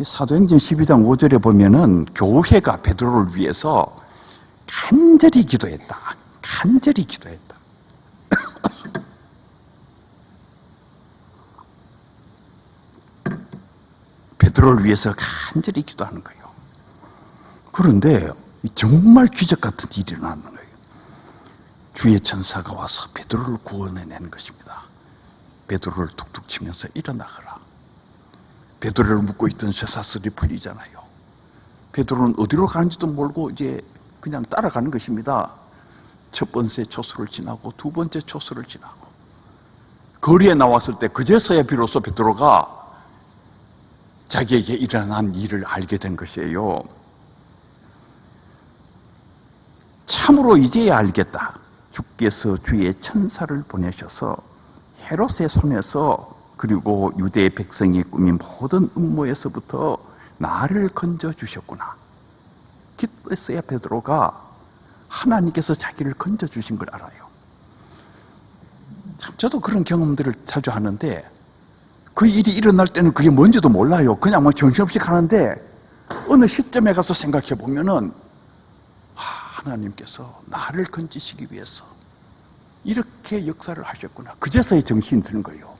사도행전 12장 5절에 보면은 교회가 베드로를 위해서 간절히 기도했다. 간절히 기도했다. 베드로를 위해서 간절히 기도하는 거예요. 그런데 정말 기적 같은 일이 일어나는 거예요. 주의 천사가 와서 베드로를 구원해내는 것입니다. 베드로를 툭툭 치면서 일어나거라. 베드로를 묶고 있던 쇠사슬이 풀리잖아요. 베드로는 어디로 가는지도 모르고 이제 그냥 따라가는 것입니다. 첫 번째 초소를 지나고 두 번째 초소를 지나고 거리에 나왔을 때 그제서야 비로소 베드로가 자기에게 일어난 일을 알게 된 것이에요. 참으로 이제야 알겠다. 주께서 주의 천사를 보내셔서 헤롯의 손에서 그리고 유대 백성이 꾸민 모든 음모에서부터 나를 건져주셨구나. 기도했어야 베드로가 하나님께서 자기를 건져주신 걸 알아요. 참 저도 그런 경험들을 자주 하는데 그 일이 일어날 때는 그게 뭔지도 몰라요. 그냥 뭐 정신없이 가는데 어느 시점에 가서 생각해 보면은 하나님께서 나를 건지시기 위해서 이렇게 역사를 하셨구나. 그제서야 정신이 드는 거예요.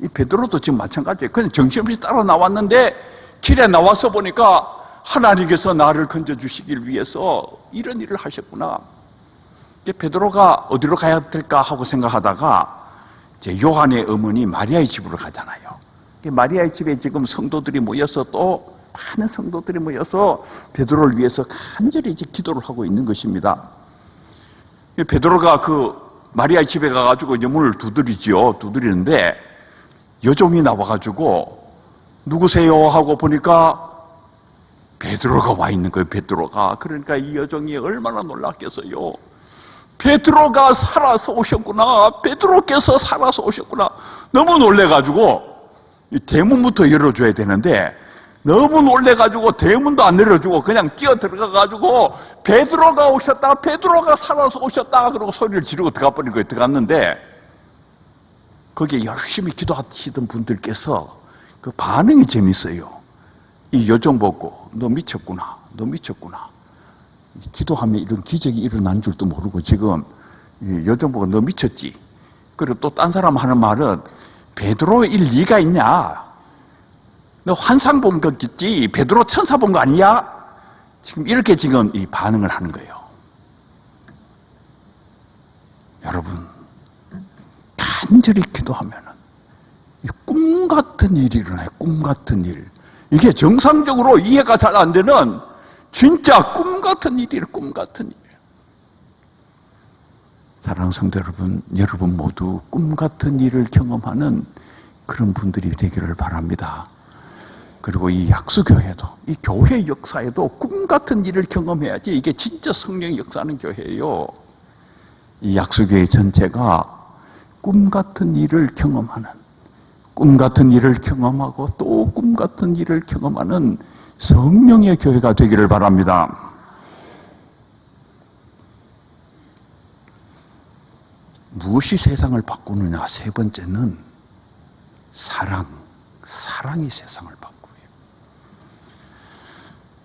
이 베드로도 지금 마찬가지예요. 그냥 정신없이 따라 나왔는데 길에 나와서 보니까 하나님께서 나를 건져주시기 위해서 이런 일을 하셨구나. 이제 베드로가 어디로 가야 될까 하고 생각하다가 이제 요한의 어머니 마리아의 집으로 가잖아요. 마리아의 집에 지금 성도들이 모여서 또 많은 성도들이 모여서 베드로를 위해서 간절히 이제 기도를 하고 있는 것입니다. 베드로가 그 마리아의 집에 가가지고 이제 문을 두드리는데 여종이 나와가지고 누구세요? 하고 보니까 베드로가 와 있는 거예요. 베드로가. 그러니까 이 여종이 얼마나 놀랐겠어요. 베드로가 살아서 오셨구나. 베드로께서 살아서 오셨구나. 너무 놀래가지고 이 대문부터 열어줘야 되는데 너무 놀래가지고 대문도 안 열어주고 그냥 뛰어 들어가가지고 베드로가 오셨다. 베드로가 살아서 오셨다. 그러고 소리를 지르고 들어가 버린 거예요. 들어갔는데 거기에 열심히 기도하시던 분들께서 그 반응이 재밌어요. 이 여종 보고 너 미쳤구나. 너 미쳤구나. 기도하면 이런 기적이 일어난 줄도 모르고 지금 여종 보고 너 미쳤지. 그리고 또 딴 사람 하는 말은 베드로의 일 네가 있냐. 너 환상 본 거겠지. 베드로 천사 본 거 아니야? 지금 이렇게 지금 이 반응을 하는 거예요. 여러분 간절히 기도하면은 꿈 같은 일이 일어나요. 꿈 같은 일. 이게 정상적으로 이해가 잘 안 되는 진짜 꿈 같은 일이에요. 꿈 같은 일. 사랑하는 성도 여러분, 여러분 모두 꿈 같은 일을 경험하는 그런 분들이 되기를 바랍니다. 그리고 이 약수교회도, 이 교회 역사에도 꿈 같은 일을 경험해야지 이게 진짜 성령의 역사하는 교회예요. 이 약수교회 전체가 꿈 같은 일을 경험하는, 꿈 같은 일을 경험하고 또 꿈 같은 일을 경험하는 성령의 교회가 되기를 바랍니다. 무엇이 세상을 바꾸느냐? 세 번째는 사랑이 세상을 바꾸어요.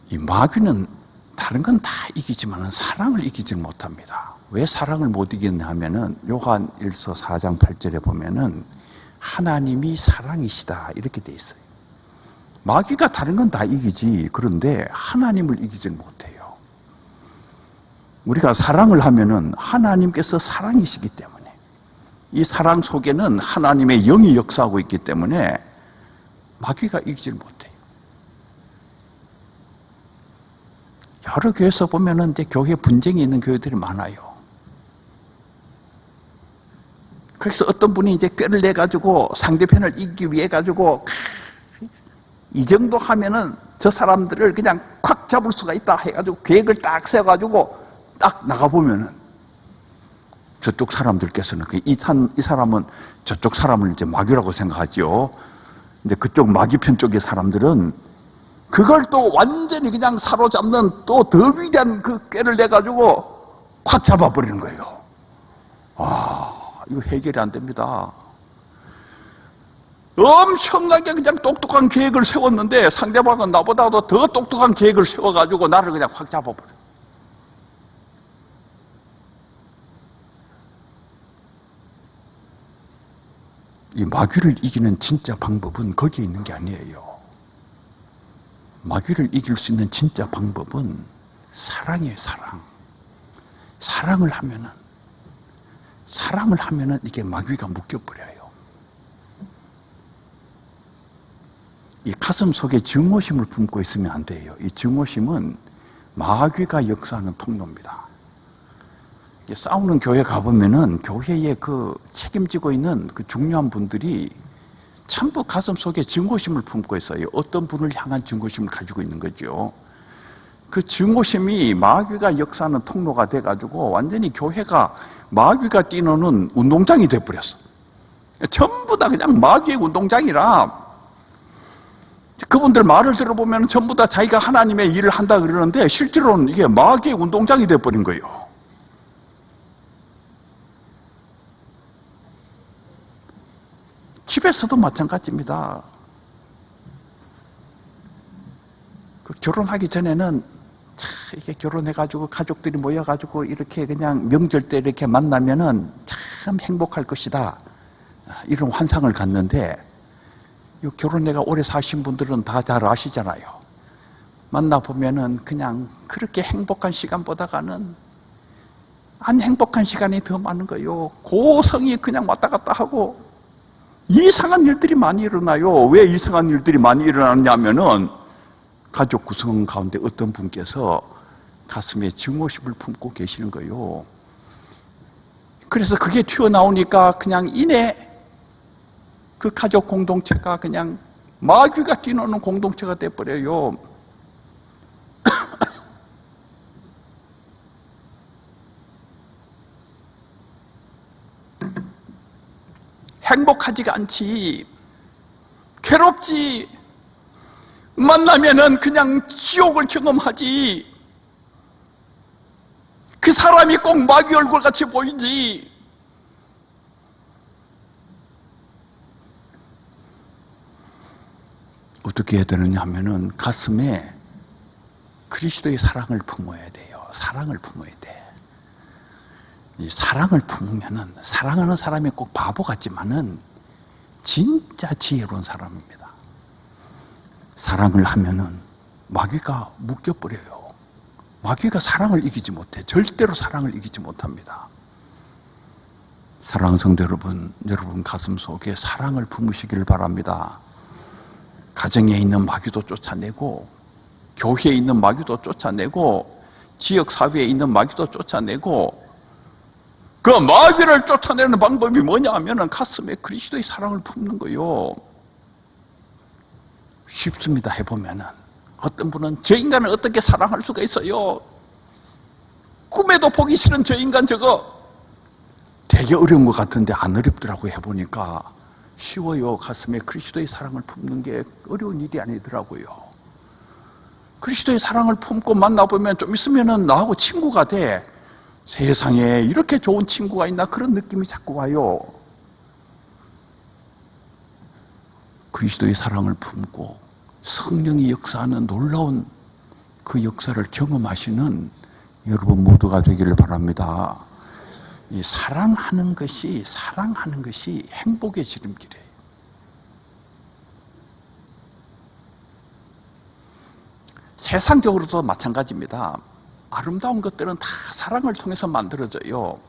이 마귀는 다른 건 다 이기지만 사랑을 이기지 못합니다. 왜 사랑을 못 이기느냐 하면은 요한 1서 4장 8절에 보면은 하나님이 사랑이시다 이렇게 돼 있어요. 마귀가 다른 건 다 이기지. 그런데 하나님을 이기지 못해요. 우리가 사랑을 하면은 하나님께서 사랑이시기 때문에 이 사랑 속에는 하나님의 영이 역사하고 있기 때문에 마귀가 이기질 못해요. 여러 교회에서 보면은 이제 교회 분쟁이 있는 교회들이 많아요. 그래서 어떤 분이 이제 꾀를 내가지고 상대편을 이기기 위해 가지고 이 정도 하면은 저 사람들을 그냥 콱 잡을 수가 있다 해가지고 계획을 딱 세워가지고 딱 나가보면은 저쪽 사람들께서는 이 사람은 저쪽 사람을 이제 마귀라고 생각하죠. 근데 그쪽 마귀 편 쪽의 사람들은 그걸 또 완전히 그냥 사로잡는 또 더 위대한 그 꾀를 내가지고 콱 잡아버리는 거예요. 이거 해결이 안 됩니다. 엄청나게 그냥 똑똑한 계획을 세웠는데 상대방은 나보다도 더 똑똑한 계획을 세워가지고 나를 그냥 확 잡아버려. 이 마귀를 이기는 진짜 방법은 거기에 있는 게 아니에요. 마귀를 이길 수 있는 진짜 방법은 사랑이에요. 사랑을 하면은 이게 마귀가 묶여버려요. 이 가슴 속에 증오심을 품고 있으면 안 돼요. 이 증오심은 마귀가 역사하는 통로입니다. 싸우는 교회 가보면은 교회에 그 책임지고 있는 그 중요한 분들이 전부 가슴 속에 증오심을 품고 있어요. 어떤 분을 향한 증오심을 가지고 있는 거죠. 그 증오심이 마귀가 역사하는 통로가 돼가지고 완전히 교회가 마귀가 뛰노는 운동장이 돼버렸어. 전부 다 그냥 마귀의 운동장이라, 그분들 말을 들어보면 전부 다 자기가 하나님의 일을 한다 그러는데 실제로는 이게 마귀의 운동장이 돼버린 거예요. 집에서도 마찬가지입니다. 그 결혼하기 전에는 이렇게 결혼해가지고 가족들이 모여가지고 이렇게 그냥 명절 때 이렇게 만나면은 참 행복할 것이다, 이런 환상을 갖는데, 이 결혼해가 오래 사신 분들은 다 잘 아시잖아요. 만나보면은 그냥 그렇게 행복한 시간보다가는 안 행복한 시간이 더 많은 거예요. 고성이 그냥 왔다 갔다 하고 이상한 일들이 많이 일어나요. 왜 이상한 일들이 많이 일어나냐면은 가족 구성 가운데 어떤 분께서 가슴에 증오심을 품고 계시는 거예요. 그래서 그게 튀어나오니까 그냥 이내 그 가족 공동체가 그냥 마귀가 뛰노는 공동체가 돼버려요. 행복하지가 않지, 괴롭지, 만나면은 그냥 지옥을 경험하지, 그 사람이 꼭 마귀 얼굴 같이 보이지. 어떻게 해야 되느냐 하면은 가슴에 그리스도의 사랑을 품어야 돼요. 사랑을 품어야 돼. 이 사랑을 품으면은, 사랑하는 사람이 꼭 바보 같지만은 진짜 지혜로운 사람입니다. 사랑을 하면은 마귀가 묶여버려요. 마귀가 사랑을 이기지 못해. 절대로 사랑을 이기지 못합니다. 사랑하는 성도 여러분, 여러분 가슴 속에 사랑을 품으시기를 바랍니다. 가정에 있는 마귀도 쫓아내고, 교회에 있는 마귀도 쫓아내고, 지역사회에 있는 마귀도 쫓아내고, 그 마귀를 쫓아내는 방법이 뭐냐 하면은 가슴에 그리스도의 사랑을 품는 거예요. 쉽습니다. 해보면은. 어떤 분은 저 인간을 어떻게 사랑할 수가 있어요? 꿈에도 보기 싫은 저 인간 저거. 되게 어려운 것 같은데 안 어렵더라고. 해보니까 쉬워요. 가슴에 그리스도의 사랑을 품는 게 어려운 일이 아니더라고요. 그리스도의 사랑을 품고 만나보면 좀 있으면은 나하고 친구가 돼. 세상에 이렇게 좋은 친구가 있나, 그런 느낌이 자꾸 와요. 그리스도의 사랑을 품고 성령이 역사하는 놀라운 그 역사를 경험하시는 여러분 모두가 되기를 바랍니다. 이 사랑하는 것이 행복의 지름길이에요. 세상적으로도 마찬가지입니다. 아름다운 것들은 다 사랑을 통해서 만들어져요.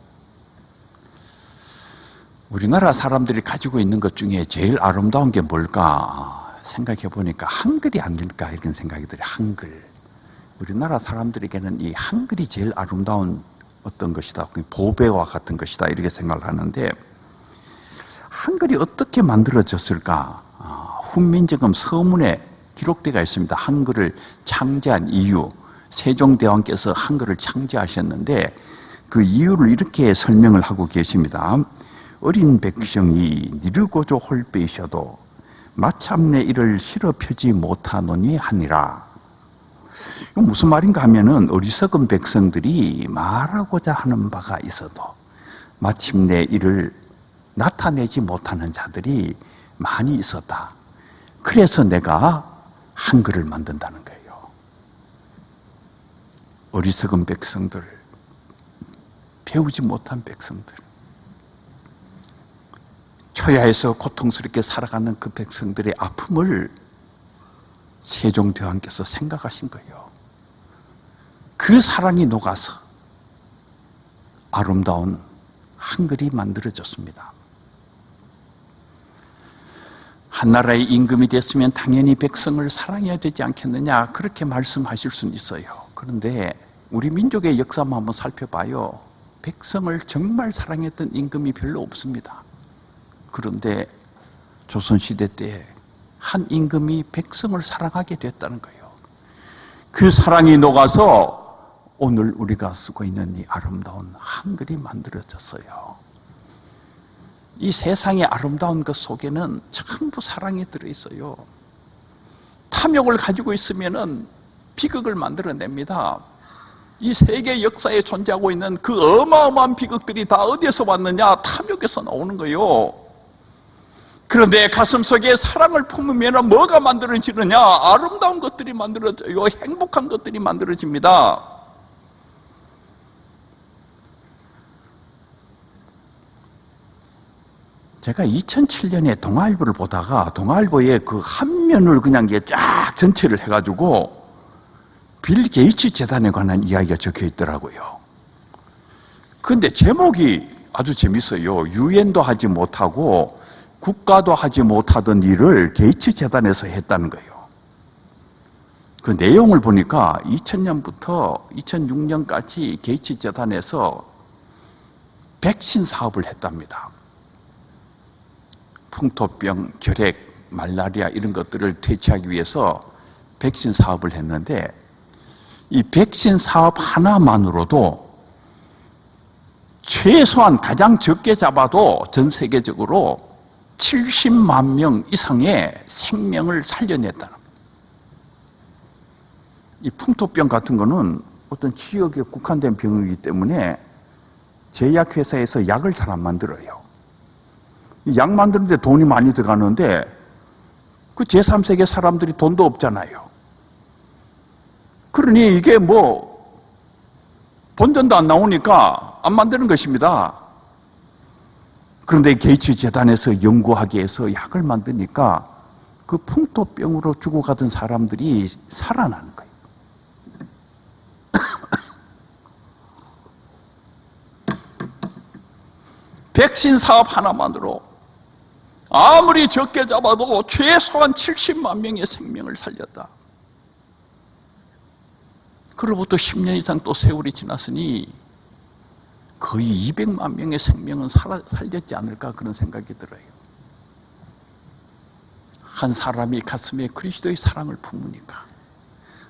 우리나라 사람들이 가지고 있는 것 중에 제일 아름다운 게 뭘까 생각해 보니까 한글이 아닐까, 이런 생각이 들어요. 한글. 우리나라 사람들에게는 이 한글이 제일 아름다운 어떤 것이다, 보배와 같은 것이다, 이렇게 생각을 하는데, 한글이 어떻게 만들어졌을까? 훈민정음 서문에 기록되어 있습니다. 한글을 창제한 이유. 세종대왕께서 한글을 창제하셨는데 그 이유를 이렇게 설명을 하고 계십니다. 어린 백성이 니르고조 홀빼이셔도 마참내 이를 실어 펴지 못하노니 하니라. 이건 무슨 말인가 하면은, 어리석은 백성들이 말하고자 하는 바가 있어도 마침내 이를 나타내지 못하는 자들이 많이 있었다. 그래서 내가 한글을 만든다는 거예요. 어리석은 백성들, 배우지 못한 백성들, 초야에서 고통스럽게 살아가는 그 백성들의 아픔을 세종대왕께서 생각하신 거예요. 그 사랑이 녹아서 아름다운 한글이 만들어졌습니다. 한나라의 임금이 됐으면 당연히 백성을 사랑해야 되지 않겠느냐, 그렇게 말씀하실 수는 있어요. 그런데 우리 민족의 역사만 한번 살펴봐요. 백성을 정말 사랑했던 임금이 별로 없습니다. 그런데 조선시대 때 한 임금이 백성을 사랑하게 됐다는 거예요. 그 사랑이 녹아서 오늘 우리가 쓰고 있는 이 아름다운 한글이 만들어졌어요. 이 세상의 아름다운 것 속에는 전부 사랑이 들어있어요. 탐욕을 가지고 있으면은 비극을 만들어냅니다. 이 세계 역사에 존재하고 있는 그 어마어마한 비극들이 다 어디에서 왔느냐? 탐욕에서 나오는 거예요. 그런데 가슴속에 사랑을 품으면 뭐가 만들어지느냐? 아름다운 것들이 만들어져요. 행복한 것들이 만들어집니다. 제가 2007년에 동아일보를 보다가 동아일보의 그 한 면을 그냥 쫙 전체를 해가지고 빌 게이츠 재단에 관한 이야기가 적혀 있더라고요. 그런데 제목이 아주 재밌어요. 유엔도 하지 못하고 국가도 하지 못하던 일을 게이츠 재단에서 했다는 거예요. 그 내용을 보니까 2000년부터 2006년까지 게이츠 재단에서 백신 사업을 했답니다. 풍토병, 결핵, 말라리아 이런 것들을 퇴치하기 위해서 백신 사업을 했는데 이 백신 사업 하나만으로도 최소한 가장 적게 잡아도 전 세계적으로 70만 명 이상의 생명을 살려냈다는 거예요. 이 풍토병 같은 거는 어떤 지역에 국한된 병이기 때문에 제약회사에서 약을 잘 안 만들어요. 약 만드는데 돈이 많이 들어가는데 그 제3세계 사람들이 돈도 없잖아요. 그러니 이게 뭐 본전도 안 나오니까 안 만드는 것입니다. 그런데 게이츠 재단에서 연구하기 위해서 약을 만드니까 그 풍토병으로 죽어가던 사람들이 살아나는 거예요. 백신 사업 하나만으로 아무리 적게 잡아도 최소한 70만 명의 생명을 살렸다. 그로부터 10년 이상 또 세월이 지났으니 거의 200만 명의 생명은 살렸지 않을까 그런 생각이 들어요. 한 사람이 가슴에 그리스도의 사랑을 품으니까,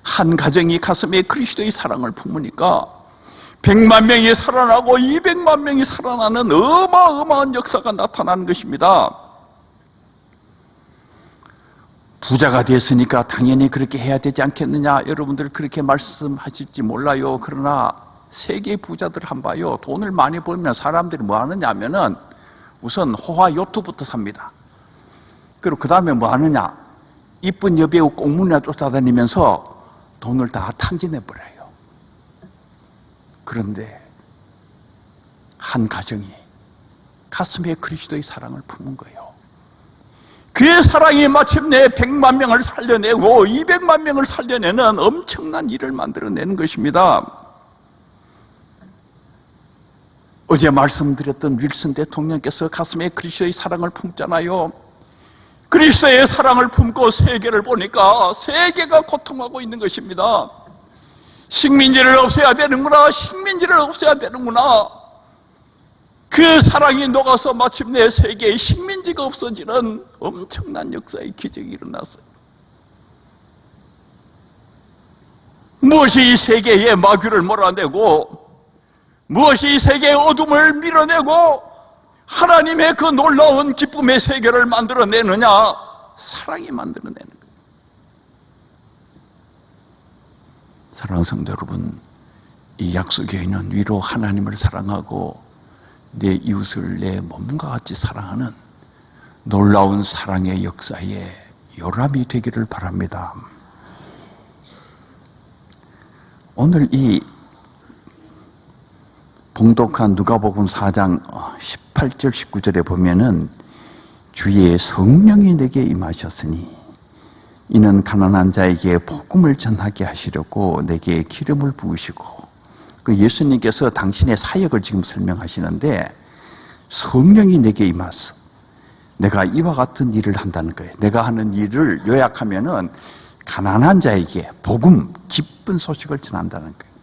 한 가정이 가슴에 그리스도의 사랑을 품으니까 100만 명이 살아나고 200만 명이 살아나는 어마어마한 역사가 나타나는 것입니다. 부자가 됐으니까 당연히 그렇게 해야 되지 않겠느냐, 여러분들 그렇게 말씀하실지 몰라요. 그러나 세계 부자들 한번 봐요. 돈을 많이 벌면 사람들이 뭐 하느냐 하면은 우선 호화 요트부터 삽니다. 그리고 그 다음에 뭐 하느냐, 이쁜 여배우 꽁무니나 쫓아다니면서 돈을 다 탕진해버려요. 그런데 한 가정이 가슴에 그리스도의 사랑을 품은 거예요. 그의 사랑이 마침내 100만 명을 살려내고 200만 명을 살려내는 엄청난 일을 만들어내는 것입니다. 어제 말씀드렸던 윌슨 대통령께서 가슴에 그리스도의 사랑을 품잖아요. 그리스도의 사랑을 품고 세계를 보니까 세계가 고통하고 있는 것입니다. 식민지를 없애야 되는구나, 식민지를 없애야 되는구나. 그 사랑이 녹아서 마침내 세계의 식민지가 없어지는 엄청난 역사의 기적이 일어났어요. 무엇이 이 세계의 마귀를 몰아내고 무엇이 이 세계의 어둠을 밀어내고 하나님의 그 놀라운 기쁨의 세계를 만들어내느냐? 사랑이 만들어내는 거예요. 사랑하는 성도 여러분, 이 약속교회는 위로 하나님을 사랑하고 내 이웃을 내 몸과 같이 사랑하는 놀라운 사랑의 역사에 요람이 되기를 바랍니다. 오늘 이 봉독한 누가복음 4장 18절 19절에 보면은 주의 성령이 내게 임하셨으니 이는 가난한 자에게 복음을 전하게 하시려고 내게 기름을 부으시고, 그 예수님께서 당신의 사역을 지금 설명하시는데 성령이 내게 임하서 내가 이와 같은 일을 한다는 거예요. 내가 하는 일을 요약하면은 가난한 자에게 복음, 기쁜 소식을 전한다는 거예요.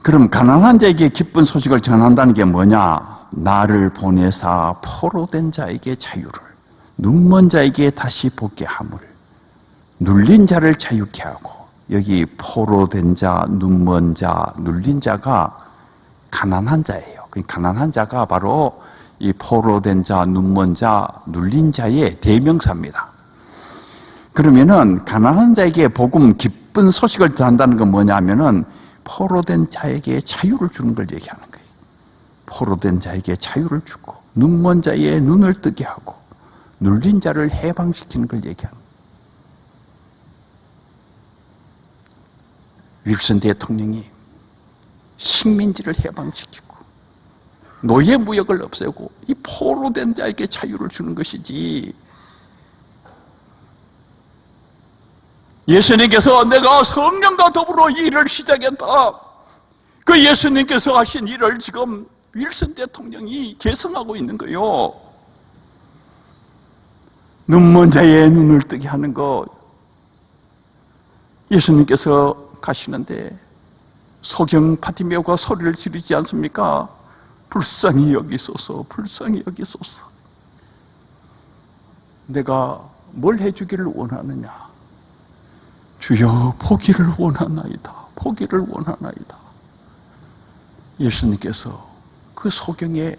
그럼 가난한 자에게 기쁜 소식을 전한다는 게 뭐냐? 나를 보내사 포로된 자에게 자유를, 눈먼 자에게 다시 보게 함을, 눌린 자를 자유케 하고 여기 포로된 자, 눈먼 자, 눌린 자가 가난한 자예요. 그 가난한 자가 바로 이 포로된 자, 눈먼 자, 눌린 자의 대명사입니다. 그러면은 가난한 자에게 복음 기쁜 소식을 전한다는 건 뭐냐면은 포로된 자에게 자유를 주는 걸 얘기하는 거예요. 포로된 자에게 자유를 주고 눈먼 자의 눈을 뜨게 하고 눌린 자를 해방시키는 걸 얘기하는 거예요. 윌슨 대통령이 식민지를 해방시키고 노예 무역을 없애고 이 포로된 자에게 자유를 주는 것이지, 예수님께서 내가 성령과 더불어 이 일을 시작했다, 그 예수님께서 하신 일을 지금 윌슨 대통령이 계승하고 있는 거예요. 눈먼 자의 눈을 뜨게 하는 것, 예수님께서 가시는데 소경 바티메오가 소리를 지르지 않습니까? 불쌍히 여기소서, 불쌍히 여기소서. 내가 뭘 해주기를 원하느냐? 주여 보기를 원하나이다, 보기를 원하나이다. 예수님께서 그 소경의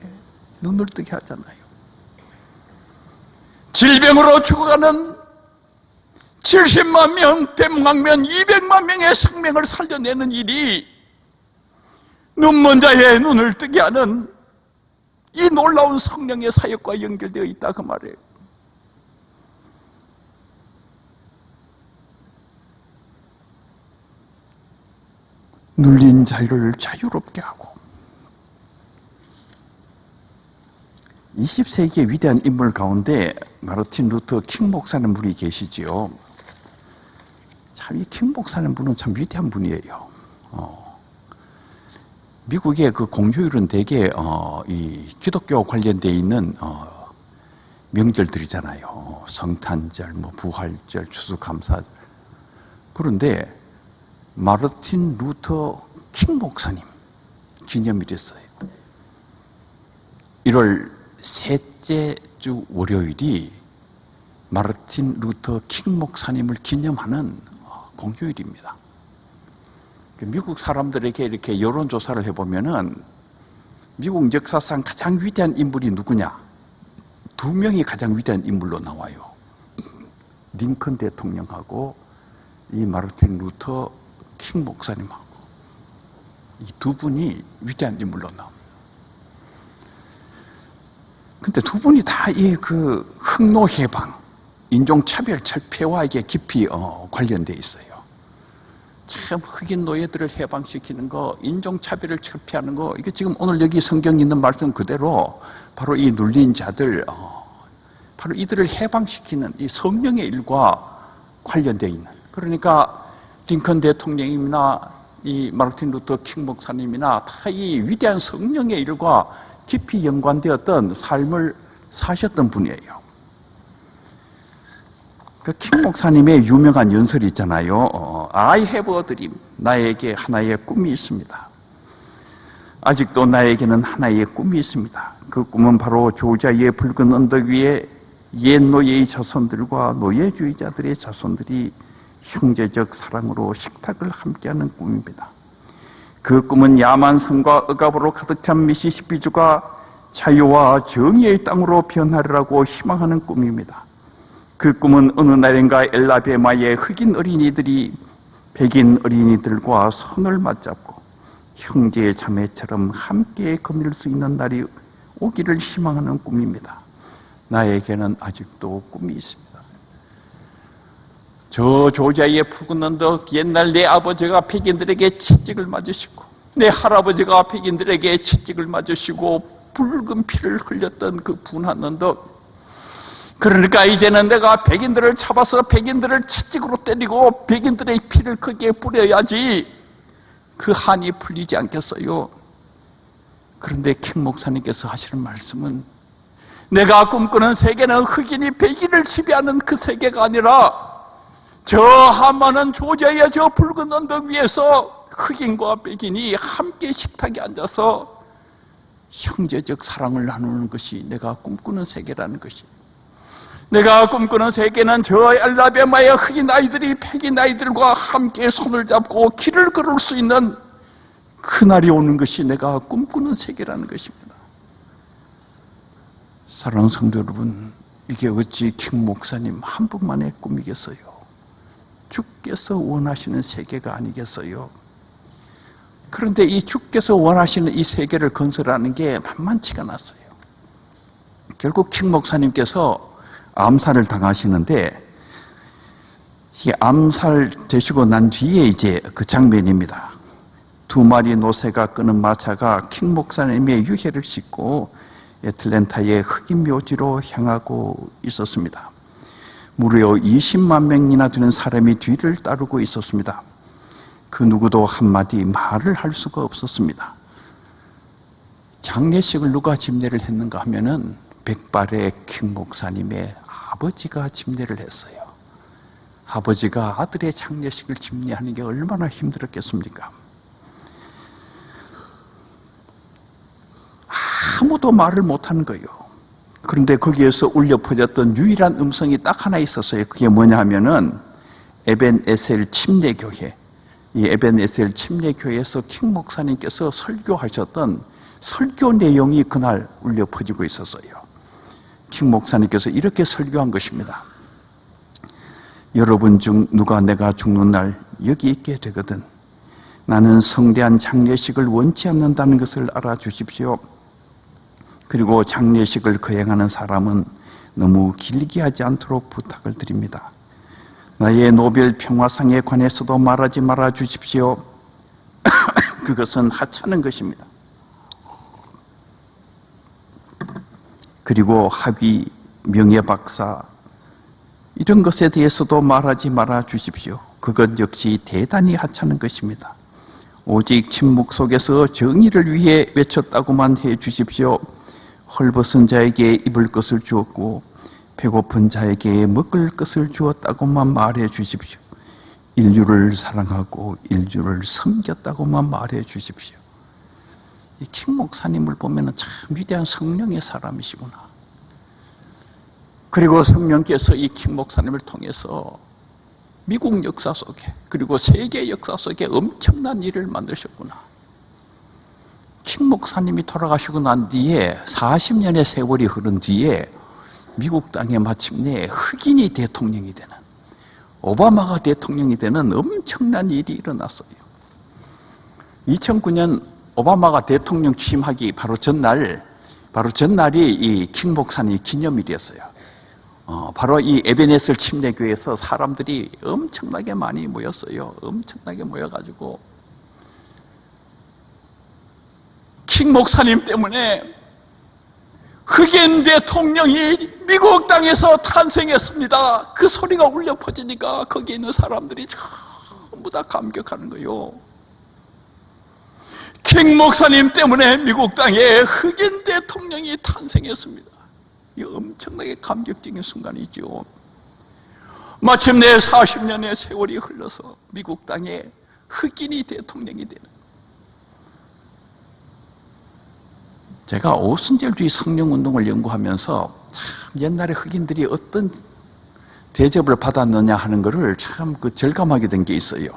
눈을 뜨게 하잖아요. 질병으로 죽어가는 70만 명, 100만 명, 200만 명의 생명을 살려내는 일이 눈먼 자의 눈을 뜨게 하는 이 놀라운 성령의 사역과 연결되어 있다, 그 말이에요. 눌린 자를 자유롭게 하고, 20세기의 위대한 인물 가운데 마르틴 루터 킹 목사님 분이 계시지요. 참 이 킹 목사님 분은 참 위대한 분이에요. 미국의 그 공휴일은 대개 이 기독교 관련되어 있는 명절들이잖아요. 성탄절, 뭐 부활절, 추수감사절. 그런데 마르틴 루터 킹 목사님 기념일이 있어요. 1월 셋째 주 월요일이 마르틴 루터 킹 목사님을 기념하는 공휴일입니다. 미국 사람들에게 이렇게 여론조사를 해보면은 미국 역사상 가장 위대한 인물이 누구냐? 2명이 가장 위대한 인물로 나와요. 링컨 대통령하고 이 마르틴 루터 킹 목사님하고, 이 두 분이 위대한 인물로 나옵니다. 근데 두 분이 다 이 그 흑노 해방, 인종차별 철폐와 이게 깊이 관련돼 있어요. 참 흑인 노예들을 해방시키는 거, 인종차별을 철폐하는 거, 이게 지금 오늘 여기 성경에 있는 말씀 그대로 바로 이 눌린 자들, 바로 이들을 해방시키는 이 성령의 일과 관련되어 있는, 그러니까 링컨 대통령이나 이 마르틴 루터 킹 목사님이나 다 이 위대한 성령의 일과 깊이 연관되었던 삶을 사셨던 분이에요. 그 킹 목사님의 유명한 연설이 있잖아요. I have a dream. 나에게 하나의 꿈이 있습니다. 아직도 나에게는 하나의 꿈이 있습니다. 그 꿈은 바로 조지아의 붉은 언덕 위에 옛 노예의 자손들과 노예주의자들의 자손들이 형제적 사랑으로 식탁을 함께하는 꿈입니다. 그 꿈은 야만성과 억압으로 가득 찬 미시시피주가 자유와 정의의 땅으로 변하리라고 희망하는 꿈입니다. 그 꿈은 어느 날인가 엘라베마의 흑인 어린이들이 백인 어린이들과 손을 맞잡고 형제 자매처럼 함께 거닐 수 있는 날이 오기를 희망하는 꿈입니다. 나에게는 아직도 꿈이 있습니다. 저 조지아의 푸른 언덕, 옛날 내 아버지가 백인들에게 채찍을 맞으시고 내 할아버지가 백인들에게 채찍을 맞으시고 붉은 피를 흘렸던 그 분한 언덕, 그러니까 이제는 내가 백인들을 잡아서 백인들을 채찍으로 때리고 백인들의 피를 거기에 뿌려야지 그 한이 풀리지 않겠어요. 그런데 킹 목사님께서 하시는 말씀은, 내가 꿈꾸는 세계는 흑인이 백인을 지배하는 그 세계가 아니라 저 한많은 조지아의 저 붉은 언덕 위에서 흑인과 백인이 함께 식탁에 앉아서 형제적 사랑을 나누는 것이 내가 꿈꾸는 세계라는 것이, 내가 꿈꾸는 세계는 저 엘라베마의 흑인 아이들이 백인 아이들과 함께 손을 잡고 길을 걸을 수 있는 그날이 오는 것이 내가 꿈꾸는 세계라는 것입니다. 사랑하는 성도 여러분, 이게 어찌 킹 목사님 한 분만의 꿈이겠어요? 주께서 원하시는 세계가 아니겠어요? 그런데 이 주께서 원하시는 이 세계를 건설하는 게 만만치가 않았어요. 결국 킹 목사님께서 암살을 당하시는데, 이 암살되시고 난 뒤에 이제 그 장면입니다. 2마리 노새가 끄는 마차가 킹 목사님의 유해를 싣고 애틀랜타의 흑인 묘지로 향하고 있었습니다. 무려 20만 명이나 되는 사람이 뒤를 따르고 있었습니다. 그 누구도 한마디 말을 할 수가 없었습니다. 장례식을 누가 집례를 했는가 하면은 백발의 킹 목사님의 아버지가 집례를 했어요. 아버지가 아들의 장례식을 집례하는 게 얼마나 힘들었겠습니까? 아무도 말을 못하는 거예요. 그런데 거기에서 울려 퍼졌던 유일한 음성이 딱 하나 있었어요. 그게 뭐냐 하면은 에벤에셀 침례교회, 이 에벤에셀 침례교회에서 킹 목사님께서 설교하셨던 설교 내용이 그날 울려 퍼지고 있었어요. 킹 목사님께서 이렇게 설교한 것입니다. 여러분 중 누가 내가 죽는 날 여기 있게 되거든 나는 성대한 장례식을 원치 않는다는 것을 알아주십시오. 그리고 장례식을 거행하는 사람은 너무 길게 하지 않도록 부탁을 드립니다. 나의 노벨 평화상에 관해서도 말하지 말아 주십시오. 그것은 하찮은 것입니다. 그리고 학위, 명예박사 이런 것에 대해서도 말하지 말아 주십시오. 그것 역시 대단히 하찮은 것입니다. 오직 침묵 속에서 정의를 위해 외쳤다고만 해 주십시오. 헐벗은 자에게 입을 것을 주었고 배고픈 자에게 먹을 것을 주었다고만 말해 주십시오. 인류를 사랑하고 인류를 섬겼다고만 말해 주십시오. 이 킹 목사님을 보면 참 위대한 성령의 사람이시구나. 그리고 성령께서 이 킹 목사님을 통해서 미국 역사 속에 그리고 세계 역사 속에 엄청난 일을 만드셨구나. 킹 목사님이 돌아가시고 난 뒤에 40년의 세월이 흐른 뒤에 미국 땅에 마침내 흑인이 대통령이 되는, 오바마가 대통령이 되는 엄청난 일이 일어났어요. 2009년 오바마가 대통령 취임하기 바로 전날이 이 킹 목사님 기념일이었어요. 바로 이 에베네셀 침례교회에서 사람들이 엄청나게 많이 모였어요. 엄청나게 모여가지고 킹 목사님 때문에 흑인 대통령이 미국 땅에서 탄생했습니다. 그 소리가 울려 퍼지니까 거기 있는 사람들이 전부 다 감격하는 거예요. 킹 목사님 때문에 미국 땅에 흑인 대통령이 탄생했습니다. 이 엄청나게 감격적인 순간이죠. 마침내 40년의 세월이 흘러서 미국 땅에 흑인이 대통령이 되는. 제가 오순절주의 성령운동을 연구하면서 참 옛날에 흑인들이 어떤 대접을 받았느냐 하는 것을 참 절감하게 된 게 있어요.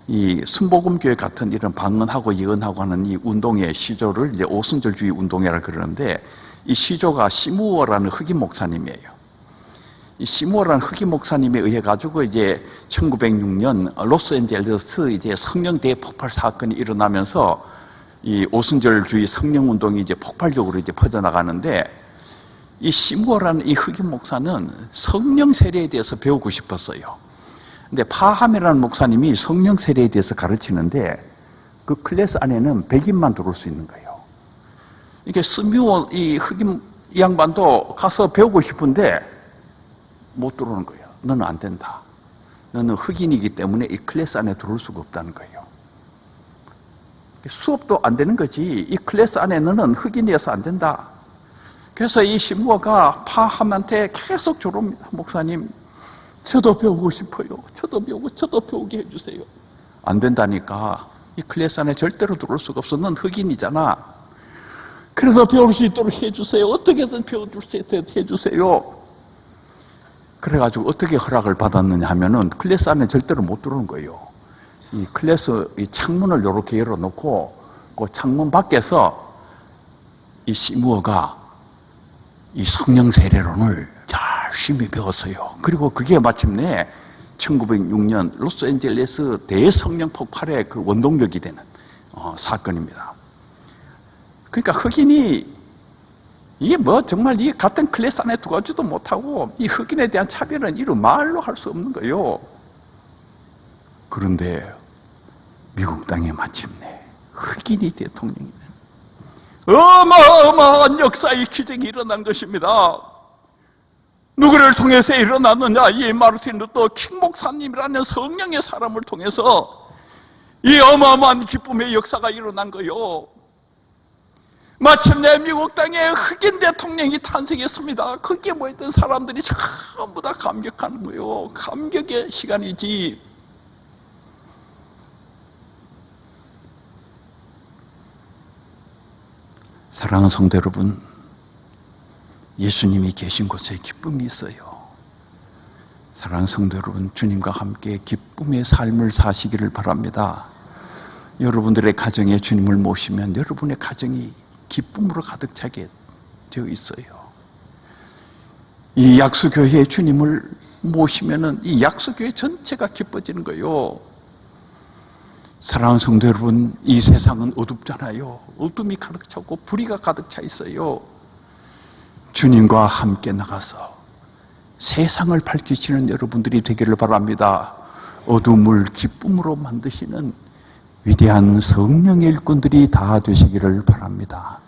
이 순복음교회 같은 이런 방언하고 예언하고 하는 이 운동의 시조를 이제 오순절주의 운동이라 그러는데, 이 시조가 시무어라는 흑인 목사님이에요. 이 시무어라는 흑인 목사님에 의해 가지고 이제 1906년 로스앤젤레스 이제 성령 대폭발 사건이 일어나면서 이 오순절주의 성령 운동이 이제 폭발적으로 이제 퍼져나가는데, 이 시무어라는 이 흑인 목사는 성령 세례에 대해서 배우고 싶었어요. 근데 파함이라는 목사님이 성령 세례에 대해서 가르치는데 그 클래스 안에는 백인만 들어올 수 있는 거예요. 이게 스뮤어 이 흑인 이 양반도 가서 배우고 싶은데 못 들어오는 거예요. 너는 안 된다. 너는 흑인이기 때문에 이 클래스 안에 들어올 수가 없다는 거예요. 수업도 안 되는 거지. 이 클래스 안에 너는 흑인이어서 안 된다. 그래서 이 신부가 파함한테 계속 조릅니다. 목사님, 저도 배우고 싶어요. 저도 배우게 해주세요. 안 된다니까. 이 클래스 안에 절대로 들어올 수가 없어. 넌 흑인이잖아. 그래서 배울 수 있도록 해주세요. 어떻게든 배워줄 수 있도록 해주세요. 그래가지고 어떻게 허락을 받았느냐 하면은 클래스 안에 절대로 못 들어오는 거예요. 이 클래스 이 창문을 이렇게 열어놓고 그 창문 밖에서 이 시무어가 이 성령 세례론을 열심히 배웠어요. 그리고 그게 마침내 1906년 로스앤젤레스 대성령 폭발의 그 원동력이 되는 사건입니다. 그러니까 흑인이 이게 뭐 정말 이 같은 클래스 안에 두고지도 못하고 이 흑인에 대한 차별은 이루 말로 할 수 없는 거예요. 그런데 미국 땅에 마침내 흑인이 대통령이 된 어마어마한 역사의 기적이 일어난 것입니다. 누구를 통해서 일어났느냐? 이 마르틴 루터 킹 목사님이라는 성령의 사람을 통해서 이 어마어마한 기쁨의 역사가 일어난 거요. 마침내 미국 땅에 흑인 대통령이 탄생했습니다. 거기에 모였던 사람들이 전부 다 감격하는 거예요. 감격의 시간이지. 사랑하는 성도 여러분, 예수님이 계신 곳에 기쁨이 있어요. 사랑하는 성도 여러분, 주님과 함께 기쁨의 삶을 사시기를 바랍니다. 여러분들의 가정에 주님을 모시면 여러분의 가정이 기쁨으로 가득 차게 되어 있어요. 이 약수교회에 주님을 모시면은 이 약수교회 전체가 기뻐지는 거예요. 사랑하는 성도 여러분, 이 세상은 어둡잖아요. 어둠이 가득 차고 불의가 가득 차 있어요. 주님과 함께 나가서 세상을 밝히시는 여러분들이 되기를 바랍니다. 어둠을 기쁨으로 만드시는 위대한 성령의 일꾼들이 다 되시기를 바랍니다.